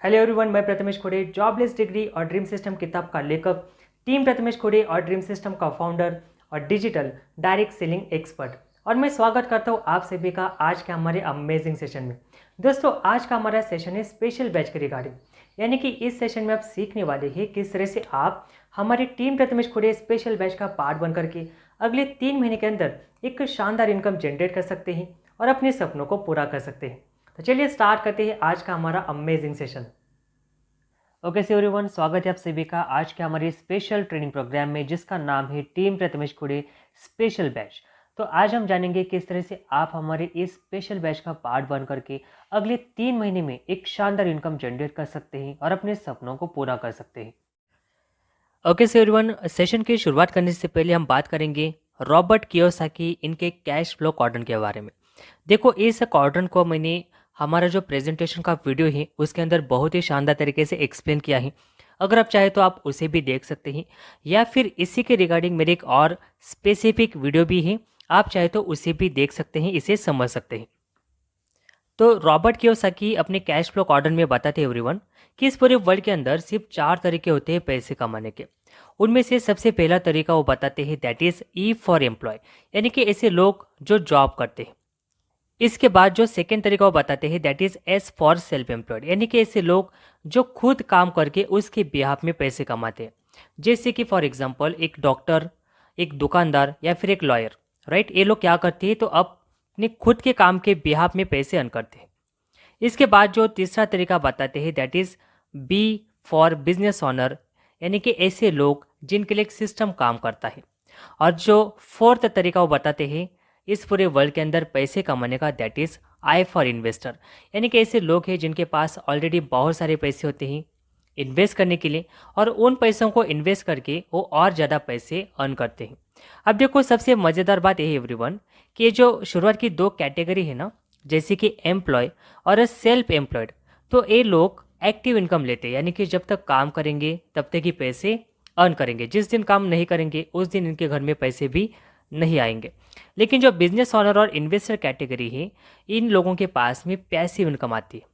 Hello everyone, मैं Prathamesh Khode, jobless degree और dream system किताब का लेखक, टीम प्रथमेश खोड़े और ड्रीम सिस्टम का फाउंडर और डिजिटल डायरेक्ट सेलिंग एक्सपर्ट। और मैं स्वागत करता हूँ आप सभी का आज के हमारे अमेजिंग सेशन में। दोस्तों, आज का हमारा सेशन है स्पेशल बैच के रिगार्डिंग, यानी कि इस सेशन में आप सीखने वाले हैं किस तरह से आप हमारी team Prathamesh Khode special batch का पार्ट बन करके अगले 3 महीने के अंदर एक शानदार इनकम जनरेट कर सकते हैं और अपने सपनों को पूरा कर सकते हैं। तो चलिए स्टार्ट करते हैं आज का हमारा amazing session. Okay so everyone, स्वागत है आप सभी का आज के हमारे स्पेशल ट्रेनिंग प्रोग्राम में जिसका नाम है team Prathamesh Khode special batch. तो आज हम जानेंगे किस तरह से आप हमारे इस स्पेशल बैच का पार्ट बन करके अगले 3 महीने में एक शानदार इनकम जनरेट कर सकते हैं और अपने सपनों को पूरा कर सकते हैं। ओके सो एवरीवन, सेशन की शुरुआत करने से पहले हम बात करेंगे रॉबर्ट कियोसाकी इनके कैश फ्लो क्वाड्रेंट के बारे में। देखो, इस क्वाड्रेंट को मैंने हमारा जो प्रेजेंटेशन का वीडियो है उसके अंदर बहुत ही शानदार तरीके से एक्सप्लेन किया है। अगर आप चाहे तो आप उसे भी देख सकते हैं, या फिर इसी के रिगार्डिंग मेरे एक और स्पेसिफिक वीडियो भी है, आप चाहे तो उसे भी देख सकते हैं, इसे समझ सकते हैं। तो रॉबर्ट कियोसाकी अपने कैश फ्लो क्वाड्रेंट में बताते हैं एवरीवन कि इस पूरे वर्ल्ड के अंदर सिर्फ 4 तरीके होते हैं पैसे कमाने के। उनमें से सबसे पहला तरीका वो बताते हैं, that is E for employ, यानी कि ऐसे लोग जो जॉब करते हैं। इसके बाद जो सेकेंड तरीका वो बताते हैं, that is S for self employed, यानी कि ऐसे लोग जो खुद काम करके उसके बिहाफ में पैसे कमाते हैं। जैसे कि फॉर एग्जांपल एक डॉक्टर, एक दुकानदार या फिर एक लॉयर, राइट। ये लोग क्या करते हैं, तो अपने खुद के काम के बिहाफ में पैसे अर्न करते हैं। इसके बाद जो तीसरा तरीका बताते हैं, that is B for business owner, यानी कि ऐसे लोग जिनके लिए एक सिस्टम काम करता है। और जो फोर्थ तरीका वो बताते हैं इस पूरे वर्ल्ड के अंदर पैसे कमाने का, that is I for investor, यानी कि ऐसे लोग हैं जिनके पास ऑलरेडी बहुत सारे पैसे होते हैं इन्वेस्ट करने के लिए, और उन पैसों को इन्वेस्ट करके वो और ज़्यादा पैसे अर्न करते हैं। अब देखो, सबसे मज़ेदार बात यह है एवरीवन कि ये जो शुरुआत की 2 कैटेगरी है ना, जैसे कि एम्प्लॉय और सेल्फ एम्प्लॉयड, तो ये लोग एक्टिव इनकम लेते हैं, यानी कि जब तक काम करेंगे तब तक ही पैसे अर्न करेंगे। जिस दिन काम नहीं करेंगे उस दिन इनके घर में पैसे भी नहीं आएंगे। लेकिन जो बिजनेस ओनर और इन्वेस्टर कैटेगरी है, इन लोगों के पास में पैसिव इनकम आती है,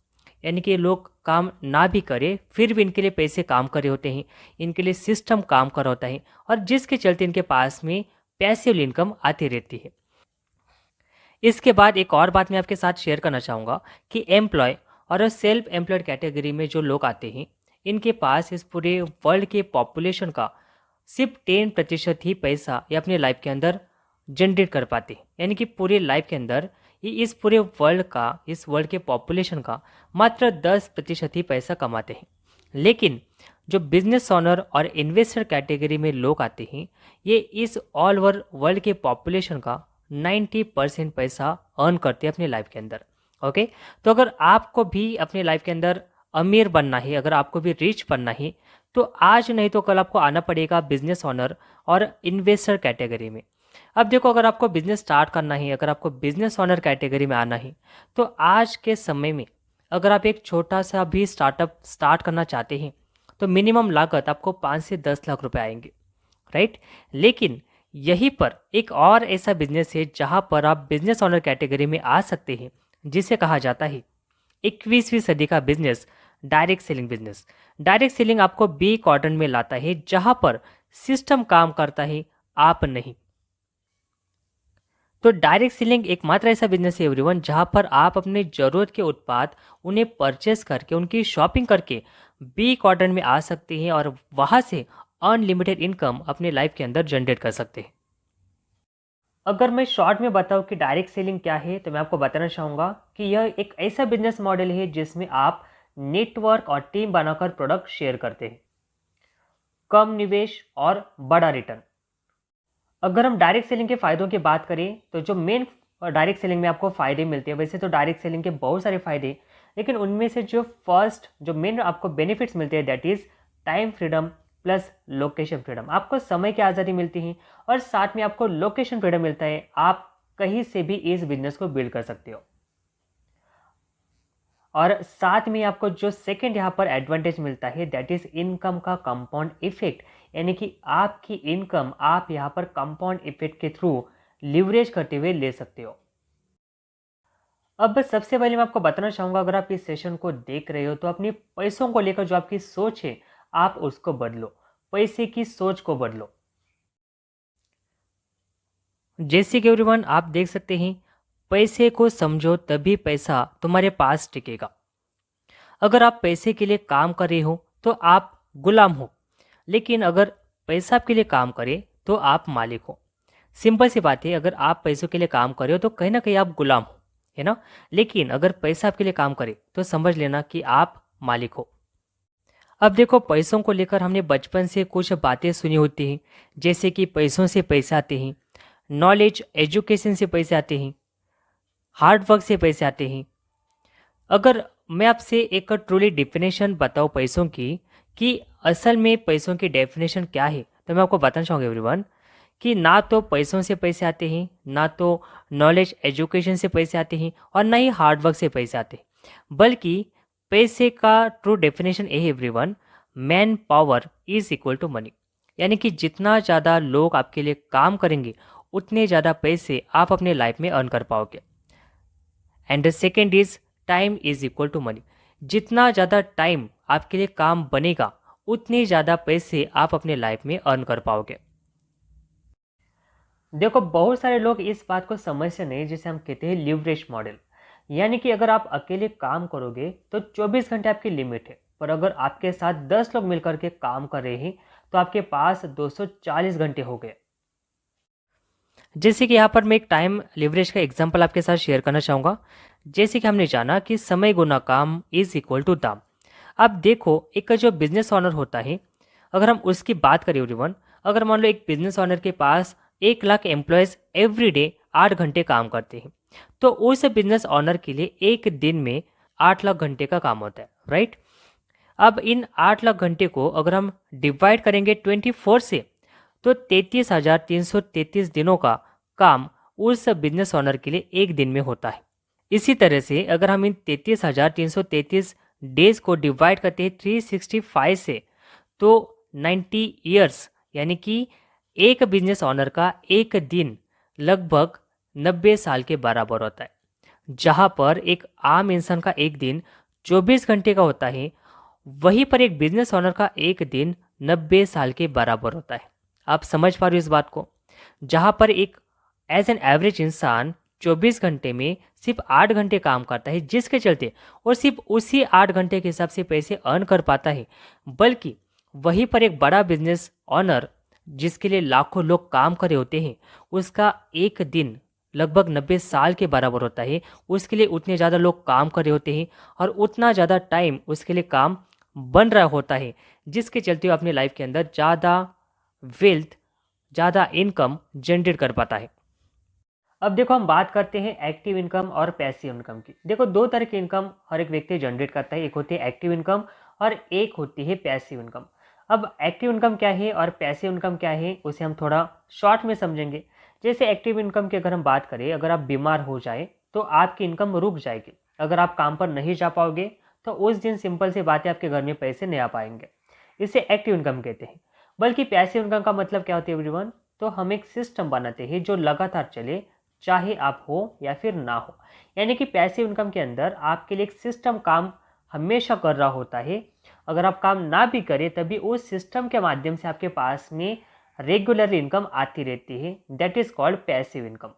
यानी कि ये लोग काम ना भी करें फिर भी इनके लिए पैसे काम कर रहे होते हैं, इनके लिए सिस्टम काम कर रहा होता है, और जिसके चलते इनके पास में पैसिव इनकम आती रहती है। इसके बाद एक और बात मैं आपके साथ शेयर करना चाहूँगा कि एम्प्लॉय और सेल्फ एम्प्लॉयड कैटेगरी में जो लोग आते हैं, इनके पास इस पूरे वर्ल्ड के पॉपुलेशन का सिर्फ 10% ही पैसा ये अपने लाइफ के अंदर जनरेट कर पाते हैं, यानी कि पूरे लाइफ के अंदर ये इस पूरे वर्ल्ड का, इस वर्ल्ड के पॉपुलेशन का मात्र 10% ही पैसा कमाते हैं। लेकिन जो बिजनेस ओनर और इन्वेस्टर कैटेगरी में लोग आते हैं, ये इस ऑल ओवर वर्ल्ड के पॉपुलेशन का 90% पैसा अर्न करते हैं अपने लाइफ के अंदर। ओके, तो अगर आपको भी अपने लाइफ के अंदर अमीर बनना है, अगर आपको भी रिच बनना है, तो आज नहीं तो कल आपको आना पड़ेगा बिजनेस ओनर और इन्वेस्टर कैटेगरी में। अब देखो, अगर आपको बिजनेस स्टार्ट करना है, अगर आपको बिजनेस ओनर कैटेगरी में आना है, तो आज के समय में अगर आप एक छोटा सा भी स्टार्टअप स्टार्ट करना चाहते हैं तो मिनिमम लागत आपको 5 से 10 लाख रुपए आएंगे, राइट। लेकिन यहीं पर एक और ऐसा बिजनेस है जहां पर आप बिजनेस ओनर कैटेगरी में आ सकते हैं, जिसे कहा जाता है 21वीं सदी का business, direct selling business. Direct selling आपको बी क्वाड्रेंट में लाता है, जहां पर सिस्टम काम करता है, आप नहीं। तो डायरेक्ट सेलिंग एकमात्र ऐसा बिजनेस है एवरीवन जहां पर आप अपने जरूरत के उत्पाद उन्हें परचेस करके, उनकी शॉपिंग करके बी क्वाड्रेंट में आ सकते हैं और वहां से अनलिमिटेड इनकम अपने लाइफ के अंदर जनरेट कर सकते हैं। अगर मैं शॉर्ट में बताऊं कि डायरेक्ट सेलिंग क्या है, तो मैं आपको बताना चाहूँगा कि यह एक ऐसा बिजनेस मॉडल है जिसमें आप नेटवर्क और टीम बनाकर प्रोडक्ट शेयर करते हैं, कम निवेश और बड़ा रिटर्न। अगर हम डायरेक्ट सेलिंग के फ़ायदों की बात करें, तो जो मेन डायरेक्ट सेलिंग में आपको फ़ायदे मिलते हैं, वैसे तो डायरेक्ट सेलिंग के बहुत सारे फ़ायदे, लेकिन उनमें से जो फर्स्ट जो मेन आपको बेनिफिट्स मिलते हैं, that is time freedom plus location freedom. आपको समय की आज़ादी मिलती है और साथ में आपको लोकेशन फ्रीडम मिलता है, आप कहीं से भी इस बिजनेस को बिल्ड कर सकते हो। और साथ में आपको जो सेकंड यहाँ पर एडवांटेज मिलता है, दैट इज इनकम का कंपाउंड इफेक्ट, यानी कि आपकी इनकम आप यहाँ पर कंपाउंड इफेक्ट के थ्रू लिवरेज करते हुए ले सकते हो। अब सबसे पहले मैं आपको बताना चाहूँगा, अगर आप इस सेशन को देख रहे हो तो अपनी पैसों को लेकर जो आपकी सोच है आप उसको बदलो, पैसे की सोच को बदलो। जैसे कि एवरीवन आप देख सकते हैं, पैसे को समझो तभी पैसा तुम्हारे पास टिकेगा। अगर आप पैसे के लिए काम कर रहे हो तो आप गुलाम हो, लेकिन अगर पैसा आपके लिए काम करे तो आप मालिक हो। सिंपल सी बात है, अगर आप पैसों के लिए काम कर रहे हो तो कहीं ना कहीं आप गुलाम हो, है ना। लेकिन अगर पैसा आपके लिए काम करे तो समझ लेना कि आप मालिक हो। अब देखो, पैसों को लेकर हमने बचपन से कुछ बातें सुनी होती हैं, जैसे कि पैसों से पैसे आते हैं, नॉलेज एजुकेशन से पैसे आते हैं, हार्ड वर्क से पैसे आते हैं। अगर मैं आपसे एक ट्रूली डेफिनेशन बताऊं पैसों की, कि असल में पैसों की डेफिनेशन क्या है, तो मैं आपको बताना चाहूँगा एवरीवन कि ना तो पैसों से पैसे आते हैं, ना तो नॉलेज एजुकेशन से पैसे आते हैं, और ना ही हार्डवर्क से पैसे आते हैं। बल्कि पैसे का ट्रू डेफिनेशन ये है everyone, manpower is equal to money. यानी कि जितना ज़्यादा लोग आपके लिए काम करेंगे उतने ज़्यादा पैसे आप अपने लाइफ में अर्न कर पाओगे। And the second is time is equal to money. जितना ज़्यादा टाइम आपके लिए काम बनेगा उतने ज़्यादा पैसे आप अपने लाइफ में अर्न कर पाओगे। देखो, बहुत सारे लोग इस बात को समझते नहीं, जिसे हम कहते हैं लिवरेज मॉडल। यानी कि अगर आप अकेले काम करोगे तो 24 घंटे आपकी लिमिट है, पर अगर आपके साथ 10 लोग मिलकर के काम कर रहे हैं तो आपके पास 240 घंटे हो गए। जैसे कि यहाँ पर मैं एक टाइम लिवरेज का एग्जांपल आपके साथ शेयर करना चाहूँगा। जैसे कि हमने जाना कि समय गुना काम इज इक्वल टू दाम। अब देखो, एक जो बिजनेस ऑनर होता है, अगर हम उसकी बात करें एवरीवन, अगर मान लो एक बिजनेस ऑनर के पास 1 लाख एम्प्लॉयज़ एवरी डे 8 घंटे काम करते हैं, तो उस बिजनेस ऑनर के लिए एक दिन में 8 लाख घंटे का काम होता है, राइट। अब इन 8 लाख घंटे को अगर हम डिवाइड करेंगे 24 से, तो 33,333 दिनों का काम उस बिजनेस ओनर के लिए एक दिन में होता है। इसी तरह से अगर हम इन 33,333 डेज को डिवाइड करते हैं 365 से, तो 90 ईयर्स, यानी कि एक बिजनेस ओनर का एक दिन लगभग 90 साल के बराबर होता है। जहां पर एक आम इंसान का एक दिन 24 घंटे का होता है, वहीं पर एक बिजनेस ओनर का एक दिन 90 साल के बराबर होता है। आप समझ पा रहे हो इस बात को। जहां पर एक एज एन एवरेज इंसान 24 घंटे में सिर्फ 8 घंटे काम करता है, जिसके चलते और सिर्फ उसी 8 घंटे के हिसाब से पैसे अर्न कर पाता है, बल्कि वहीं पर एक बड़ा बिजनेस ऑनर जिसके लिए लाखों लोग काम कर रहे होते हैं, उसका एक दिन लगभग 90 साल के बराबर होता है। उसके लिए उतने ज़्यादा लोग काम कर रहे होते हैं और उतना ज़्यादा टाइम उसके लिए काम बन रहा होता है, जिसके चलते वो अपने लाइफ के अंदर ज़्यादा वेल्थ, ज़्यादा इनकम जनरेट कर पाता है। अब देखो, हम बात करते हैं एक्टिव इनकम और पैसिव इनकम की। देखो, दो तरह की इनकम हर एक व्यक्ति जनरेट करता है, एक होती है एक्टिव इनकम और एक होती है पैसिव इनकम। अब एक्टिव इनकम क्या है और पैसिव इनकम क्या है, उसे हम थोड़ा शॉर्ट में समझेंगे। जैसे एक्टिव इनकम की अगर हम बात करें, अगर आप बीमार हो जाए तो आपकी इनकम रुक जाएगी। अगर आप काम पर नहीं जा पाओगे तो उस दिन सिंपल सी बात है, आपके घर में पैसे नहीं आ पाएंगे। इसे एक्टिव इनकम कहते हैं। बल्कि पैसिव इनकम का मतलब क्या होता है एवरीवन, तो हम एक सिस्टम बनाते हैं जो लगातार चले, चाहे आप हो या फिर ना हो। यानी कि पैसिव इनकम के अंदर आपके लिए एक सिस्टम काम हमेशा कर रहा होता है। अगर आप काम ना भी करें तभी उस सिस्टम के माध्यम से आपके पास में रेगुलर इनकम आती रहती है। That is called passive income.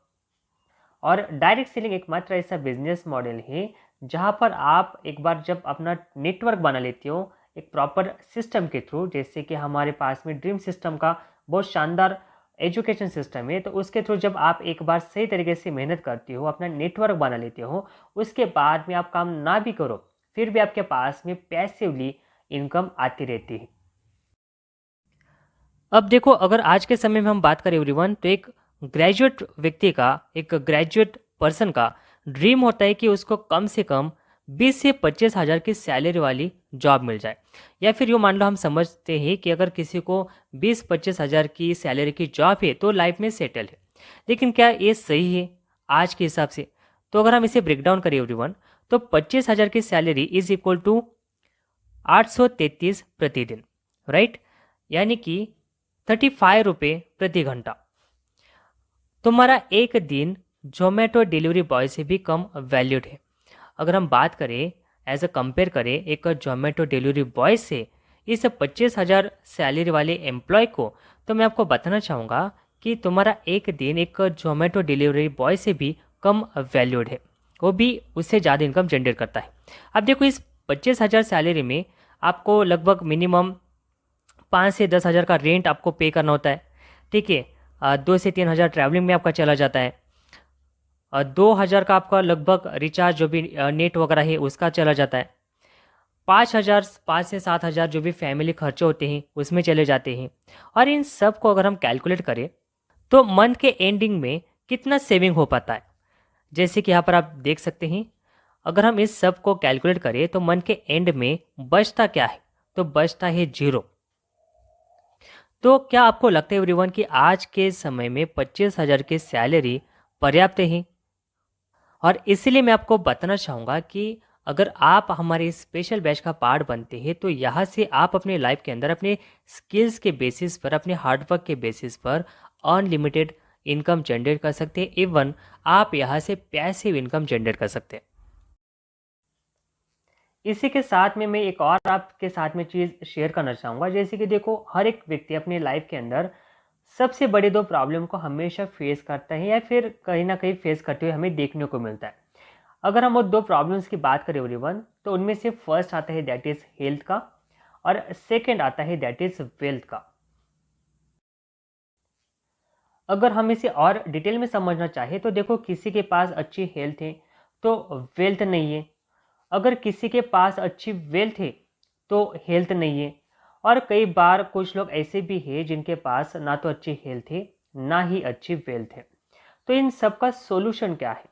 और डायरेक्ट सेलिंग एकमात्र ऐसा बिजनेस मॉडल है जहां पर आप एक बार जब अपना नेटवर्क बना लेते हो एक प्रॉपर सिस्टम के थ्रू, जैसे कि हमारे पास में ड्रीम सिस्टम का बहुत शानदार एजुकेशन सिस्टम है, तो उसके थ्रू जब आप एक बार सही तरीके से मेहनत करते हो, अपना नेटवर्क बना लेते हो, उसके बाद में आप काम ना भी करो फिर भी आपके पास में पैसिवली इनकम आती रहती है। अब देखो, अगर आज के समय में हम बात करें एवरीवन, तो एक ग्रेजुएट व्यक्ति का, एक ग्रेजुएट पर्सन का ड्रीम होता है कि उसको कम से कम 20 से 25 हज़ार की सैलरी वाली जॉब मिल जाए। या फिर यूँ मान लो, हम समझते हैं कि अगर किसी को 20-25 हज़ार की सैलरी की जॉब है तो लाइफ में सेटल है। लेकिन क्या ये सही है आज के हिसाब से? तो अगर हम इसे ब्रेक डाउन करें एवरीवन, तो 25 हज़ार की सैलरी इज इक्वल टू 833 प्रतिदिन, राइट। यानी कि 35 रुपये प्रति घंटा। तुम्हारा एक दिन जोमेटो डिलीवरी बॉय से भी कम वैल्यूड है। अगर हम बात करें एज अ कंपेयर करें एक जोमेटो डिलीवरी बॉय से इस 25,000 सैलरी वाले एम्प्लॉय को, तो मैं आपको बताना चाहूँगा कि तुम्हारा एक दिन एक जोमेटो डिलीवरी बॉय से भी कम वैल्यूड है, वो भी उससे ज़्यादा इनकम जनरेट करता है। अब देखो इस 25,000 सैलरी में आपको लगभग मिनिमम 5 से 10 हज़ार का रेंट आपको पे करना होता है, ठीक है। 2 से 3 हज़ार ट्रैवलिंग में आपका चला जाता है। 2 हज़ार का आपका लगभग रिचार्ज जो भी नेट वगैरह है उसका चला जाता है। 5 हज़ार 5 से 7 हज़ार जो भी फैमिली खर्चे होते हैं उसमें चले जाते हैं। और इन सब को अगर हम कैलकुलेट करें तो मंथ के एंडिंग में कितना सेविंग हो पाता है, जैसे कि यहाँ पर आप देख सकते हैं। अगर हम इस सब को कैलकुलेट करें तो मंथ के एंड में बचता क्या है, तो बचता है 0। तो क्या आपको लगता है एवरीवन कि आज के समय में 25,000 की सैलरी पर्याप्त है? और इसीलिए मैं आपको बताना चाहूँगा कि अगर आप हमारे स्पेशल बैच का पार्ट बनते हैं तो यहाँ से आप अपने लाइफ के अंदर अपने स्किल्स के बेसिस पर, अपने हार्डवर्क के बेसिस पर अनलिमिटेड इनकम जनरेट कर सकते हैं। इवन आप यहाँ से पैसिव इनकम जनरेट कर सकते हैं। इसी के साथ में मैं एक और आपके साथ में चीज़ शेयर करना चाहूँगा, जैसे कि देखो हर एक व्यक्ति अपने लाइफ के अंदर सबसे बड़ी दो प्रॉब्लम को हमेशा फेस करता है या फिर कहीं ना कहीं फेस करते हुए हमें देखने को मिलता है। अगर हम वो दो प्रॉब्लम्स की बात करें एवरीवन, तो उनमें से फर्स्ट आता है दैट इज़ हेल्थ का, और सेकेंड आता है दैट इज़ वेल्थ का। अगर हम इसे और डिटेल में समझना चाहें तो देखो किसी के पास अच्छी हेल्थ है तो वेल्थ नहीं है, अगर किसी के पास अच्छी वेल्थ है तो हेल्थ नहीं है। और कई बार कुछ लोग ऐसे भी हैं जिनके पास ना तो अच्छी हेल्थ है ना ही अच्छी वेल्थ है। तो इन सब का सोल्यूशन क्या है?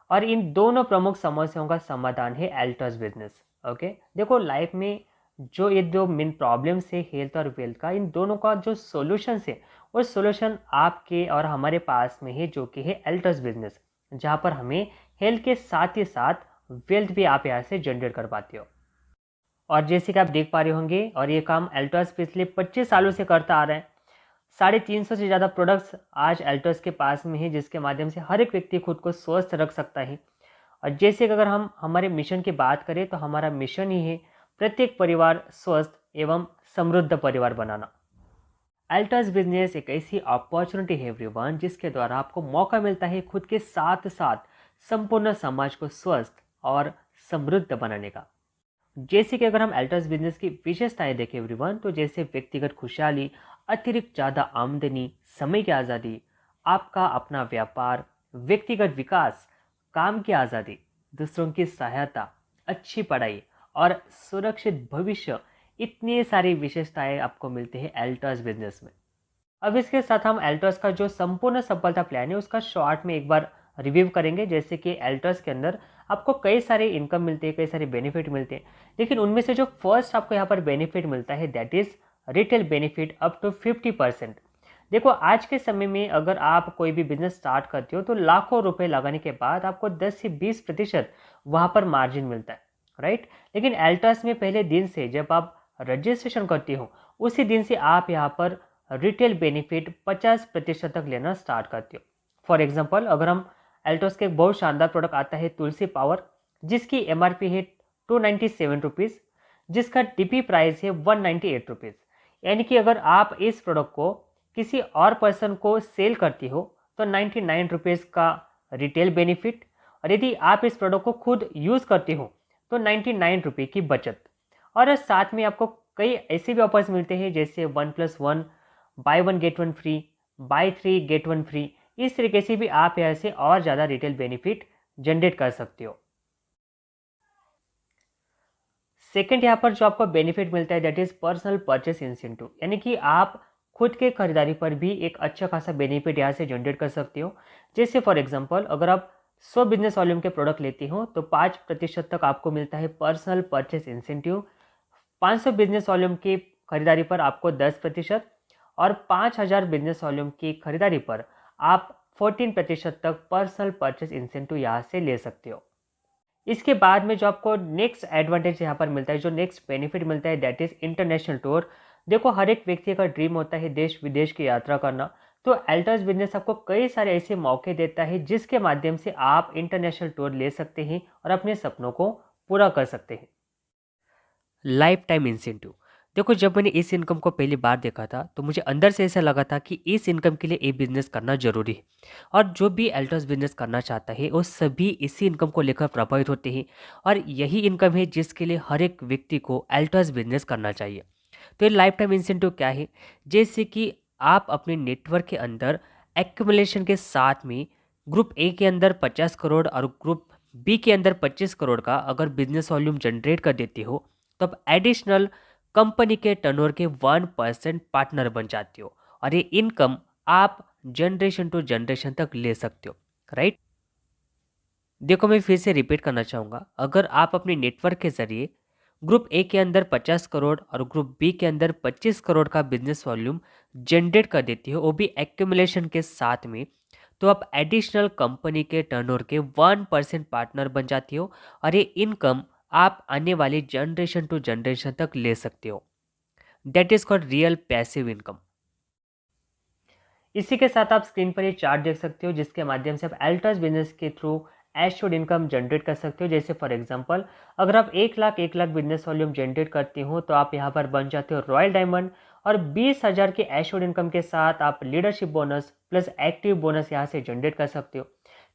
और इन दोनों प्रमुख समस्याओं का समाधान है एल्टर्स बिजनेस। ओके, देखो लाइफ में जो ये दो मेन प्रॉब्लम्स है हेल्थ और वेल्थ का, इन दोनों का जो सोल्यूशन है वो सोल्यूशन आपके और हमारे पास में है, जो कि है एल्टर्स बिजनेस, जहाँ पर हमें हेल्थ के साथ ही साथ वेल्थ भी आप यहाँ से जनरेट कर पाते हो। और जैसे कि आप देख पा रहे होंगे, और ये काम एल्टर्स पिछले 25 सालों से करता आ रहा है। 350 से ज़्यादा प्रोडक्ट्स आज एल्टर्स के पास में है, जिसके माध्यम से हर एक व्यक्ति खुद को स्वस्थ रख सकता है। और जैसे कि अगर हम हमारे मिशन की बात करें तो हमारा मिशन ही है प्रत्येक परिवार स्वस्थ एवं समृद्ध परिवार बनाना। एल्टर्स बिजनेस एक ऐसी अपॉर्चुनिटी है एवरीवन, जिसके द्वारा आपको मौका मिलता है खुद के साथ साथ संपूर्ण समाज को स्वस्थ और समृद्ध बनाने का। जैसे कि अगर हम एल्टर्स बिजनेस की विशेषताएं देखें एवरीवन, तो जैसे व्यक्तिगत खुशहाली, अतिरिक्त ज़्यादा आमदनी, समय की आज़ादी, आपका अपना व्यापार, व्यक्तिगत विकास, काम की आज़ादी, दूसरों की सहायता, अच्छी पढ़ाई और सुरक्षित भविष्य, इतनी सारी विशेषताएं आपको मिलती है एल्टर्स बिजनेस में। अब इसके साथ हम एल्टर्स का जो संपूर्ण सफलता प्लान है उसका शॉर्ट में एक बार रिव्यू करेंगे। जैसे कि एल्टर्स के अंदर आपको कई सारे इनकम मिलते हैं, कई सारे बेनिफिट मिलते हैं, लेकिन उनमें से जो फर्स्ट आपको यहाँ पर बेनिफिट मिलता है that is retail benefit up to 50%। देखो आज के समय में अगर आप कोई भी बिजनेस स्टार्ट करते हो तो लाखों रुपए लगाने के बाद आपको 10 से 20% वहाँ पर मार्जिन मिलता है, राइट। लेकिन एल्टर्स में पहले दिन से जब आप रजिस्ट्रेशन करते हो उसी दिन से आप यहाँ पर रिटेल बेनिफिट 50% तक लेना स्टार्ट करते हो। फॉर एग्जांपल अगर हम एल्टोस के एक बहुत शानदार प्रोडक्ट आता है तुलसी पावर, जिसकी एमआरपी है 297 रुपीज़, जिसका डीपी प्राइस है 198 रुपीज़। यानी कि अगर आप इस प्रोडक्ट को किसी और पर्सन को सेल करती हो तो 99 रुपीज़ का रिटेल बेनिफिट, और यदि आप इस प्रोडक्ट को खुद यूज़ करते हो तो 99 रुपये की बचत। और साथ में आपको कई ऐसे भी ऑफर्स मिलते हैं जैसे 1+1, buy 1 get 1 free, buy 3 get 1 free. इस तरीके से भी आप यहाँ से और ज़्यादा रिटेल बेनिफिट जनरेट कर सकते हो। सेकंड यहाँ पर जो आपको बेनिफिट मिलता है that is personal purchase incentive, यानी कि आप खुद के खरीदारी पर भी एक अच्छा खासा बेनिफिट यहाँ से जनरेट कर सकते हो। जैसे फॉर एग्जांपल अगर आप 100 बिजनेस वॉल्यूम के प्रोडक्ट लेते हो तो 5% तक आपको मिलता है personal purchase incentive. 500 business volume की खरीदारी पर आपको 10%, और 5000 बिजनेस वॉल्यूम की खरीदारी पर आप 14% तक पर्सनल परचेस इंसेंटिव यहाँ से ले सकते हो। इसके बाद में जो आपको नेक्स्ट एडवांटेज यहाँ पर मिलता है, जो नेक्स्ट बेनिफिट मिलता है दैट इज़ इंटरनेशनल टूर। देखो हर एक व्यक्ति का ड्रीम होता है देश विदेश की यात्रा करना, तो अल्टस बिजनेस आपको कई सारे ऐसे मौके देता है जिसके माध्यम से आप इंटरनेशनल टूर ले सकते हैं और अपने सपनों को पूरा कर सकते हैं। Life time incentive. देखो, जब मैंने इस इनकम को पहली बार देखा था तो मुझे अंदर से ऐसा लगा था कि इस इनकम के लिए ये बिजनेस करना जरूरी है, और जो भी अल्टस बिजनेस करना चाहता है वो सभी इसी इनकम को लेकर प्रभावित होते हैं, और यही इनकम है जिसके लिए हर एक व्यक्ति को अल्टस बिजनेस करना चाहिए। तो ये लाइफ टाइम इंसेंटिव क्या है? जैसे कि आप अपने नेटवर्क के अंदर एक्यूमुलेशन के साथ में ग्रुप ए के अंदर 50 करोड़ और ग्रुप बी के अंदर 25 करोड़ का अगर बिजनेस वॉल्यूम जनरेट कर देते हो, तब एडिशनल कंपनी के टर्नओवर के 1% पार्टनर बन जाते हो, और ये इनकम आप जनरेशन टू जनरेशन तक ले सकते हो, राइट। देखो, मैं फिर से रिपीट करना चाहूँगा, अगर आप अपने नेटवर्क के जरिए ग्रुप ए के अंदर 50 करोड़ और ग्रुप बी के अंदर 25 करोड़ का बिजनेस वॉल्यूम जनरेट कर देती हो, वो भी एक्यूमुलेशन के साथ में, तो आप एडिशनल कंपनी के टर्नओवर के 1% पार्टनर बन जाती हो, और ये इनकम आप आने वाली जनरेशन टू जनरेशन तक ले सकते हो। That is called real passive income. इसी के साथ आप स्क्रीन पर ये चार्ट देख सकते हो जिसके माध्यम से आप अल्टस बिजनेस के थ्रू एश्योर्ड इनकम जनरेट कर सकते हो। जैसे फॉर एग्जांपल, अगर आप 1 लाख बिजनेस वॉल्यूम जनरेट करते हो तो आप यहाँ पर बन जाते हो रॉयल डायमंड, और 20,000 के एश्योर्ड इनकम के साथ आप leadership bonus plus active bonus यहाँ से जनरेट कर सकते हो।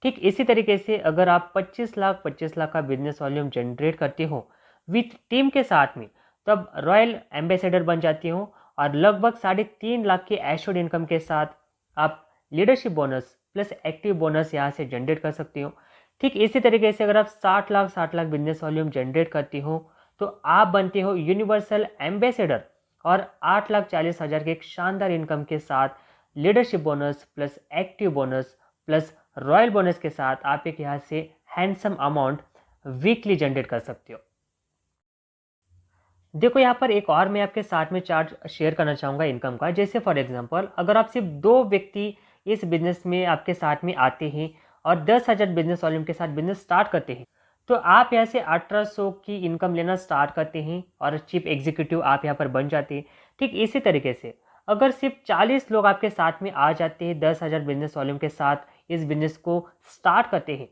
ठीक इसी तरीके से अगर आप 25 लाख का बिजनेस वॉल्यूम जनरेट करते हो विथ टीम के साथ में, तब रॉयल एम्बेसडर बन जाती हो, और लगभग 3.5 लाख के एश्योर्ड इनकम के साथ आप leadership bonus plus active bonus यहाँ से जनरेट कर सकते हो। ठीक इसी तरीके से अगर आप 60 लाख बिजनेस वॉल्यूम जनरेट करती हो तो आप बनते हो यूनिवर्सल एम्बेसडर, और 8,40,000 के एक शानदार इनकम के साथ leadership bonus plus active bonus plus royal bonus के साथ आप एक यहाँ से हैंडसम अमाउंट वीकली जनरेट कर सकते हो। देखो, यहाँ पर एक और मैं आपके साथ में चार्ट शेयर करना चाहूँगा इनकम का। जैसे फॉर एग्जांपल, अगर आप सिर्फ 2 व्यक्ति इस बिजनेस में आपके साथ में आते हैं और 10,000 बिजनेस वॉल्यूम के साथ बिजनेस स्टार्ट करते हैं, तो आप यहाँ से 1800 की इनकम लेना स्टार्ट करते हैं और चीफ एग्जीक्यूटिव आप यहाँ पर बन जाते हैं। ठीक इसी तरीके से अगर सिर्फ 40 लोग आपके साथ में आ जाते हैं 10,000 बिजनेस वॉल्यूम के साथ इस बिजनेस को स्टार्ट करते हैं,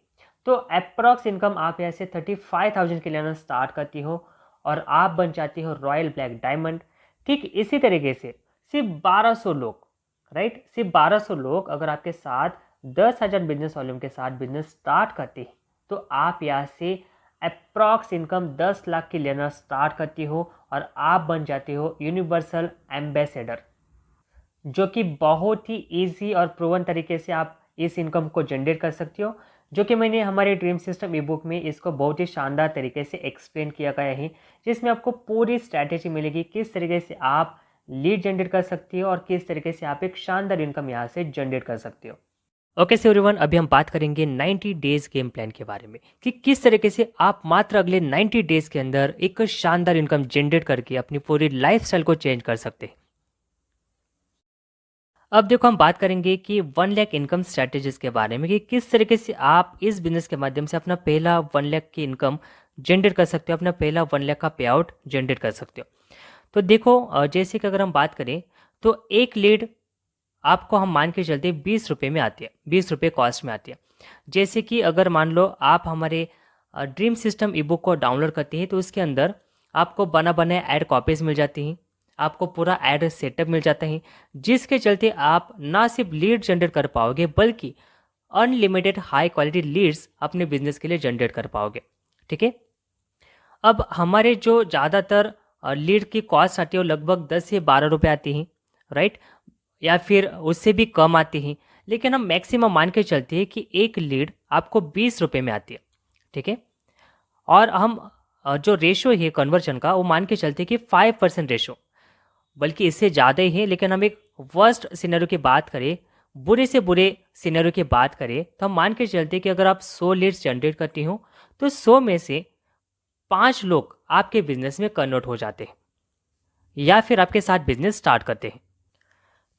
तो अप्रॉक्स इनकम आप यहाँ से 35,000 की लेना स्टार्ट करती हो और आप बन जाती हो रॉयल ब्लैक डायमंड। ठीक इसी तरीके से सिर्फ 1200 लोग, राइट, सिर्फ 1200 लोग अगर आपके साथ 10,000 बिजनेस वॉल्यूम के साथ बिजनेस स्टार्ट करते हैं, तो आप यहाँ से अप्रॉक्स इनकम 10 लाख की लेना स्टार्ट करती हो और आप बन जाते हो यूनिवर्सल एम्बेसडर, जो कि बहुत ही इजी और प्रूवन तरीके से आप इस इनकम को जनरेट कर सकती हो, जो कि मैंने हमारे ड्रीम सिस्टम ई बुक में इसको बहुत ही शानदार तरीके से एक्सप्लेन किया गया है, जिसमें आपको पूरी स्ट्रैटेजी मिलेगी किस तरीके से आप लीड जनरेट कर सकती हो और किस तरीके से आप एक शानदार इनकम यहाँ से जनरेट कर सकते हो। ओके सो एवरीवन, अभी हम बात करेंगे 90 डेज गेम प्लान के बारे में कि किस तरीके से आप मात्र अगले 90 डेज के अंदर एक शानदार इनकम जनरेट करके अपनी पूरी लाइफस्टाइल को चेंज कर सकते हैं। अब देखो, हम बात करेंगे कि 1 लाख इनकम स्ट्रैटेजीज के बारे में कि किस तरीके से आप इस बिजनेस के माध्यम से अपना पहला 1 लाख की इनकम जनरेट कर सकते हो, अपना पहला 1 लाख का पे आउट जनरेट कर सकते हो। तो देखो, जैसे कि अगर हम बात करें तो एक लीड आपको हम मान के चलते 20 रुपये में आती है, 20 रुपये कॉस्ट में आती है। जैसे कि अगर मान लो आप हमारे ड्रीम सिस्टम ई बुक को डाउनलोड करते हैं तो उसके अंदर आपको बना बनाए ऐड कॉपीज मिल जाती हैं, आपको पूरा ऐड सेटअप मिल जाता है, जिसके चलते आप ना सिर्फ लीड जनरेट कर पाओगे बल्कि अनलिमिटेड हाई क्वालिटी लीड्स अपने बिजनेस के लिए जनरेट कर पाओगे। ठीक है, अब हमारे जो ज़्यादातर लीड की कॉस्ट आती है वो लगभग 10 से 12 रुपये आती हैं, राइट, या फिर उससे भी कम आती हैं, लेकिन हम मैक्सिमम मान के चलते हैं कि एक लीड आपको 20 रुपये में आती है। ठीक है, और हम जो रेशो है कन्वर्जन का वो मान के चलते हैं कि 5% रेशो, बल्कि इससे ज़्यादा ही है। लेकिन हम एक वर्स्ट सिनेरियो की बात करें, बुरे से बुरे सिनेरियो की बात करें, तो हम मान के चलते हैं कि अगर आप 100 लीड्स जनरेट करती हो तो 100 में से 5 लोग आपके बिजनेस में कन्वर्ट हो जाते हैं या फिर आपके साथ बिजनेस स्टार्ट करते हैं।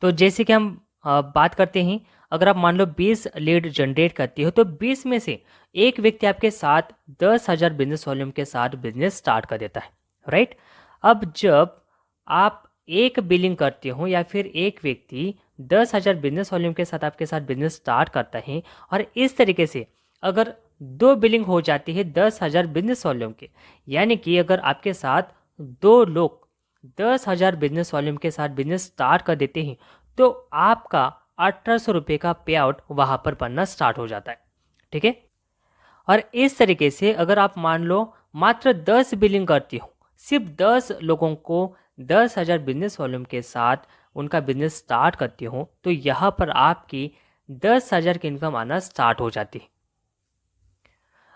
तो जैसे कि हम बात करते हैं, अगर आप मान लो 20 लीड जनरेट करती हो तो 20 में से एक व्यक्ति आपके साथ 10,000 बिजनेस वॉल्यूम के साथ बिजनेस स्टार्ट कर देता है, राइट। अब जब आप एक बिलिंग करते हो या फिर एक व्यक्ति 10,000 बिजनेस वॉल्यूम के साथ आपके साथ बिजनेस स्टार्ट करता है और इस तरीके से अगर 2 बिलिंग हो जाती है 10,000 बिजनेस वॉल्यूम के, यानी कि अगर आपके साथ 2 लोग 10,000 बिजनेस वॉल्यूम के साथ बिजनेस स्टार्ट कर देते हैं तो आपका 1800 रुपये का पे आउट वहाँ पर बनना स्टार्ट हो जाता है। ठीक है। और इस तरीके से अगर आप मान लो मात्र 10 बिलिंग करती हो, सिर्फ 10 लोगों को 10,000 बिजनेस वॉल्यूम के साथ उनका बिजनेस स्टार्ट करती हो तो यहाँ पर आपकी 10,000 की इनकम आना स्टार्ट हो जाती है।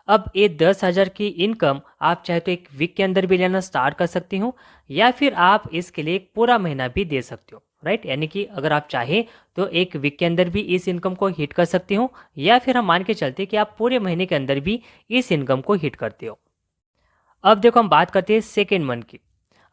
अब ये 10,000 की इनकम आप चाहे तो एक वीक के अंदर भी लेना स्टार्ट कर सकती हो या फिर आप इसके लिए एक पूरा महीना भी दे सकते हो, राइट। यानी कि अगर आप चाहे तो एक वीक के अंदर भी इस इनकम को हिट कर सकते हो या फिर हम मान के चलते कि आप पूरे महीने के अंदर भी इस इनकम को हिट करते हो। अब देखो हम बात करते हैं सेकेंड मंथ की।